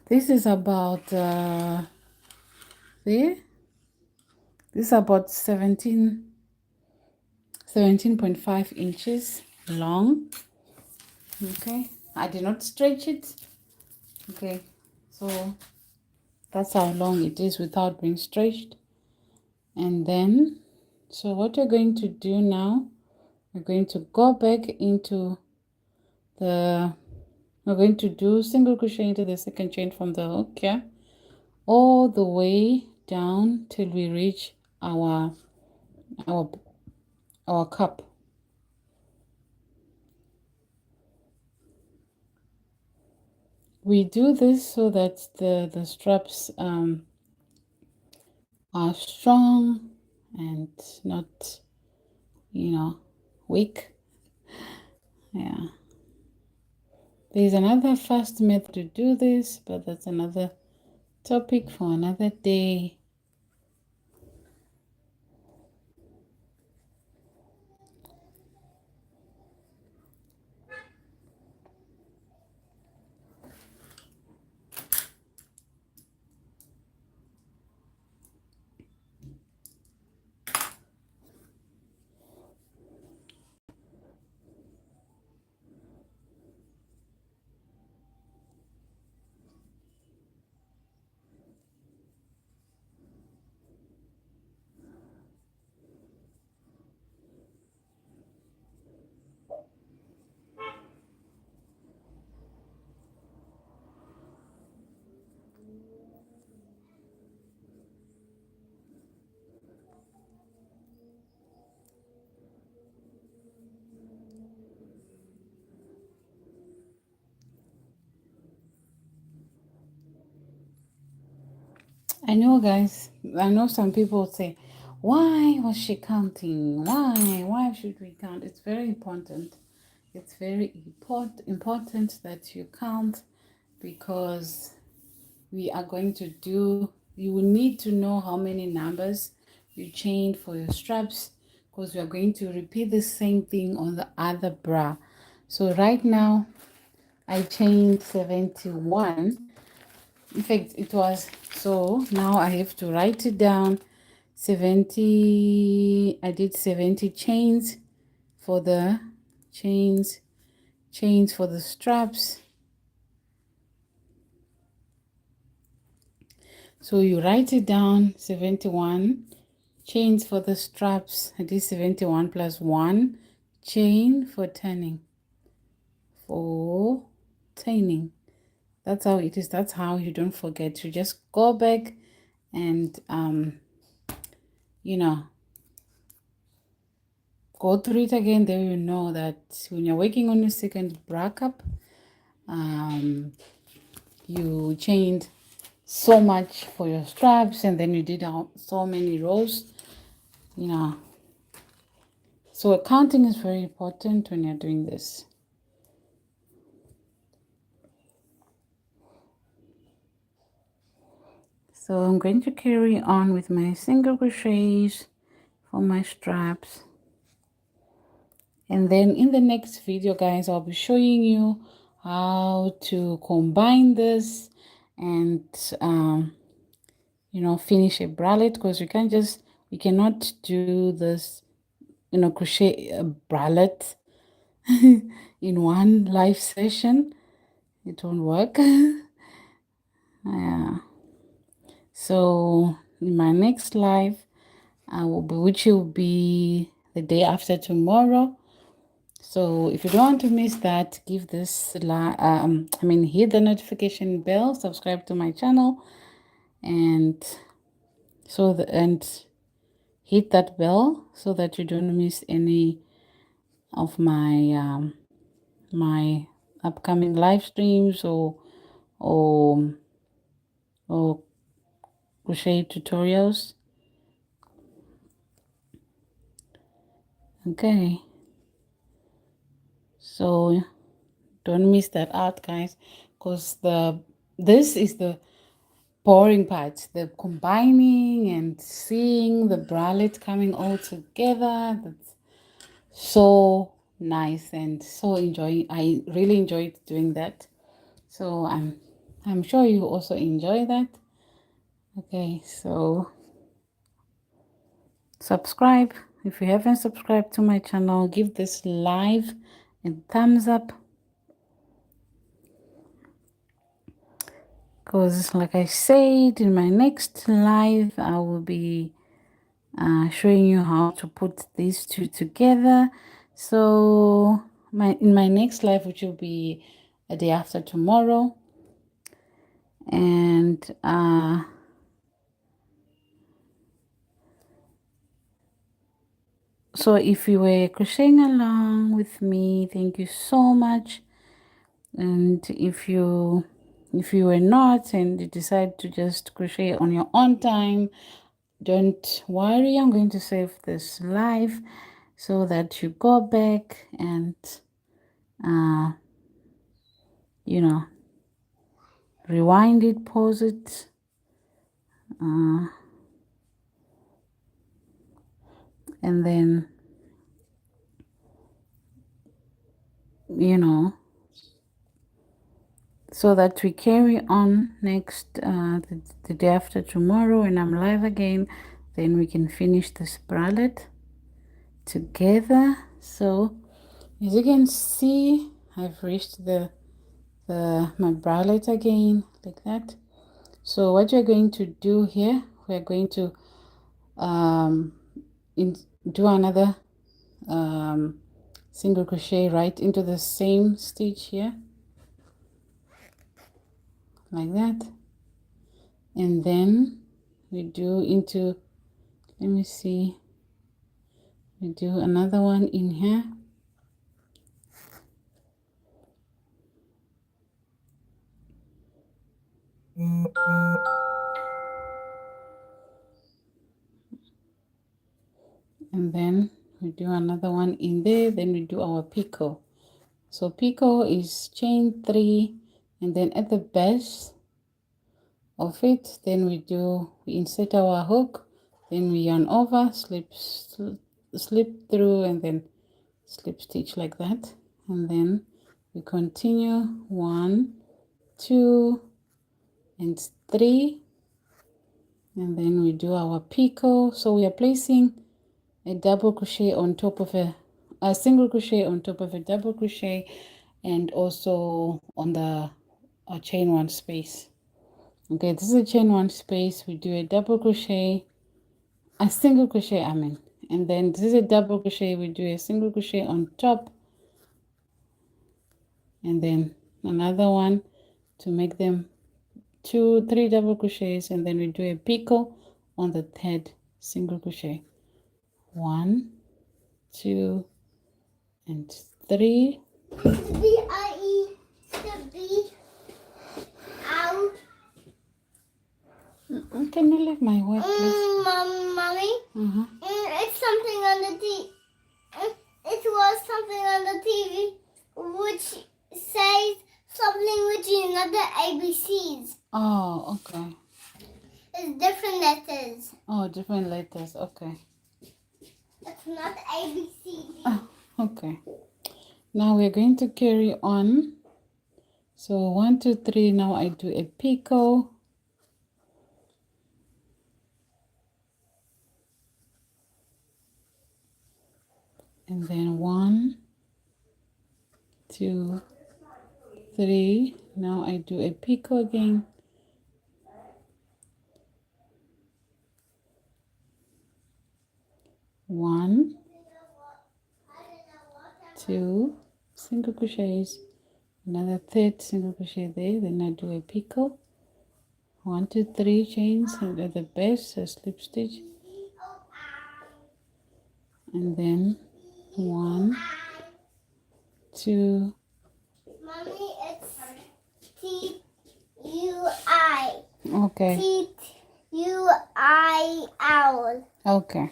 This is about there. This is about 17.5 inches long. Okay, I did not stretch it. Okay, so that's how long it is without being stretched. And then, so what we're going to do now, we're going to go back into we're going to do single crochet into the second chain from the hook here, all the way down till we reach our cup. We do this so that the straps are strong and not, weak. Yeah. There's another fast method to do this, but that's another topic for another day. I know, guys, I know some people say, why was she counting? Why should we count? It's very important. It's very important that you count, because we are going to do, you will need to know how many numbers you chained for your straps, because we are going to repeat the same thing on the other bra. So right now I chained 71. In fact, it was, so now I have to write it down. 70, I did 70 chains for the chains for the straps. So you write it down, 71 chains for the straps. I did 71 plus 1 chain for turning. That's how it is. That's how you don't forget. You just go back and go through it again. Then you know that when you're working on your second bra cup, you chained so much for your straps, and then you did so many rows. So accounting is very important when you're doing this. So I'm going to carry on with my single crochets for my straps. And then in the next video, guys, I'll be showing you how to combine this and, finish a bralette, because we cannot do this, crochet a bralette in one live session. It won't work. Yeah. So in my next live, which will be the day after tomorrow. So if you don't want to miss that, give this hit the notification bell, subscribe to my channel, and hit that bell so that you don't miss any of my upcoming live streams or or crochet tutorials. Okay, so don't miss that out, guys, because this is the boring part, the combining and seeing the bralette coming all together. That's so nice and so enjoying. I really enjoyed doing that, so I'm sure you also enjoy that. Okay, so subscribe if you haven't subscribed to my channel. Give this live a thumbs up, because like I said, in my next live I will be showing you how to put these two together. So in my next live, which will be a day after tomorrow, and so if you were crocheting along with me, thank you so much. And if you were not and you decide to just crochet on your own time, don't worry, I'm going to save this live so that you go back and you know, rewind it, pause it, and then, you know, so that we carry on next the day after tomorrow when I'm live again. Then we can finish this bralette together. So as you can see, I've reached my bralette again like that. So what you're going to do here, we're going to do another single crochet right into the same stitch here like that, and then we do into, let me see, we do another one in here, and then we do another one in there, then we do our picot. So picot is chain 3, and then at the base of it, then we insert our hook, then we yarn over, slip through, and then slip stitch like that, and then we continue 1, 2, and 3, and then we do our picot. So we are placing a double crochet on top of a single crochet on top of a double crochet, and also on the chain 1 space. Okay, this is a chain 1 space. We do a double crochet, a single crochet, and then this is a double crochet. We do a single crochet on top, and then another one to make them 2, 3 double crochets, and then we do a picot on the 3rd single crochet. 1, 2, and 3. The B-I-E, the B out. Can you leave my word, please? Mommy, it's something on the TV. It was something on the TV which says something which is not the ABCs. Oh, okay. It's different letters. Oh, different letters. Okay. It's not ABC. Oh, okay. Now we're going to carry on. So 1, 2, 3. Now I do a picot. And then 1, 2, 3. Now I do a picot again. 1, 2 single crochets, another third single crochet there, then I do a picot, 1 to 3 chains and at the base a slip stitch, and then 1, 2. Mommy, it's T-U-I. Okay. T-U-I owl. Okay.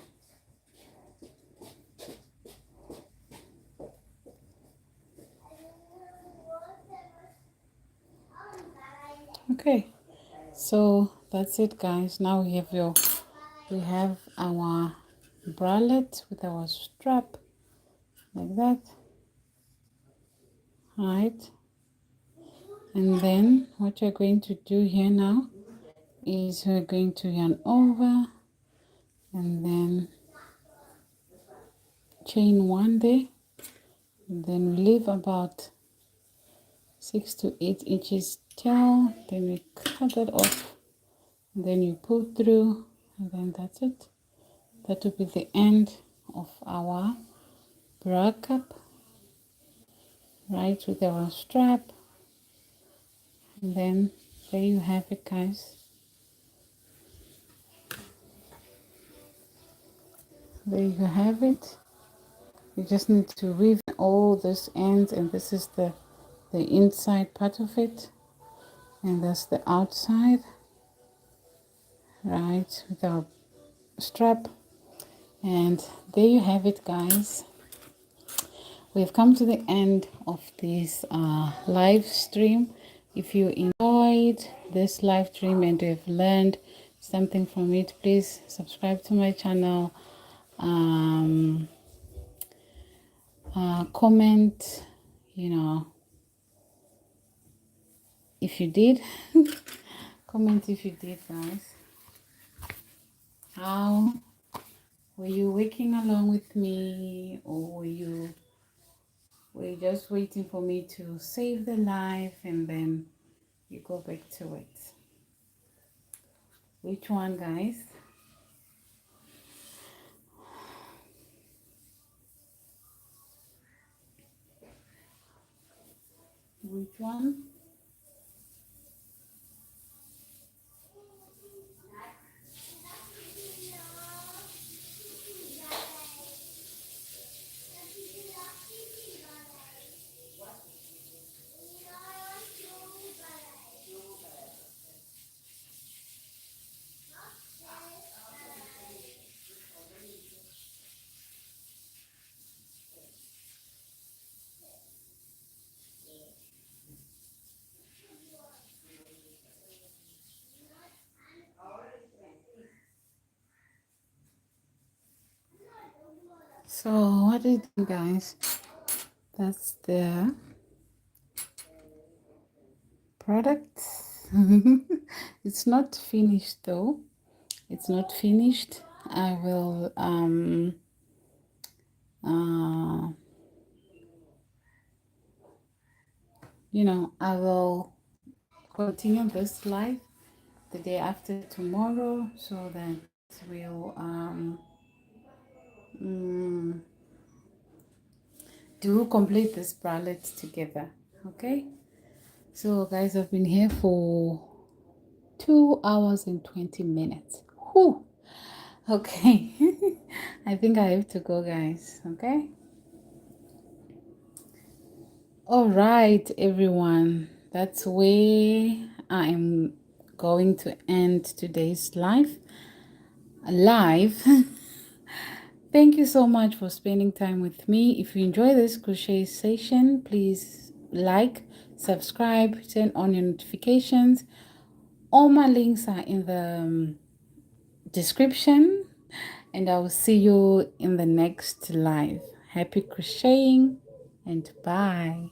Okay. So that's it, guys. Now we have our bralette with our strap like that, right? And then what you're going to do here now is we're going to yarn over and then chain 1 there, and then leave about 6 to 8 inches tail, then we cut that off, and then you pull through, and then that's it. That will be the end of our bra cup, right, with our strap. And then there you have it, guys. There you have it. You just need to weave all this ends, and this is the inside part of it, and that's the outside, right, with our strap. And there you have it, guys. We've come to the end of this live stream. If you enjoyed this live stream and have learned something from it, please subscribe to my channel, comment, if you did. Comment if you did, guys. How were you working along with me, or were you just waiting for me to save the live and then you go back to it? Which one, guys? Which one? So what do you think, guys? That's the product. It's not finished though. It's not finished. I will I will continue this live the day after tomorrow, so that we'll do complete this bralette together. Okay, so guys, I've been here for 2 hours and 20 minutes. Whew. Okay. I think I have to go, guys. Okay, all right, everyone, that's where I'm going to end today's live. Thank you so much for spending time with me. If you enjoy this crochet session, please like, subscribe, turn on your notifications. All my links are in the description, and I will see you in the next live. Happy crocheting and bye.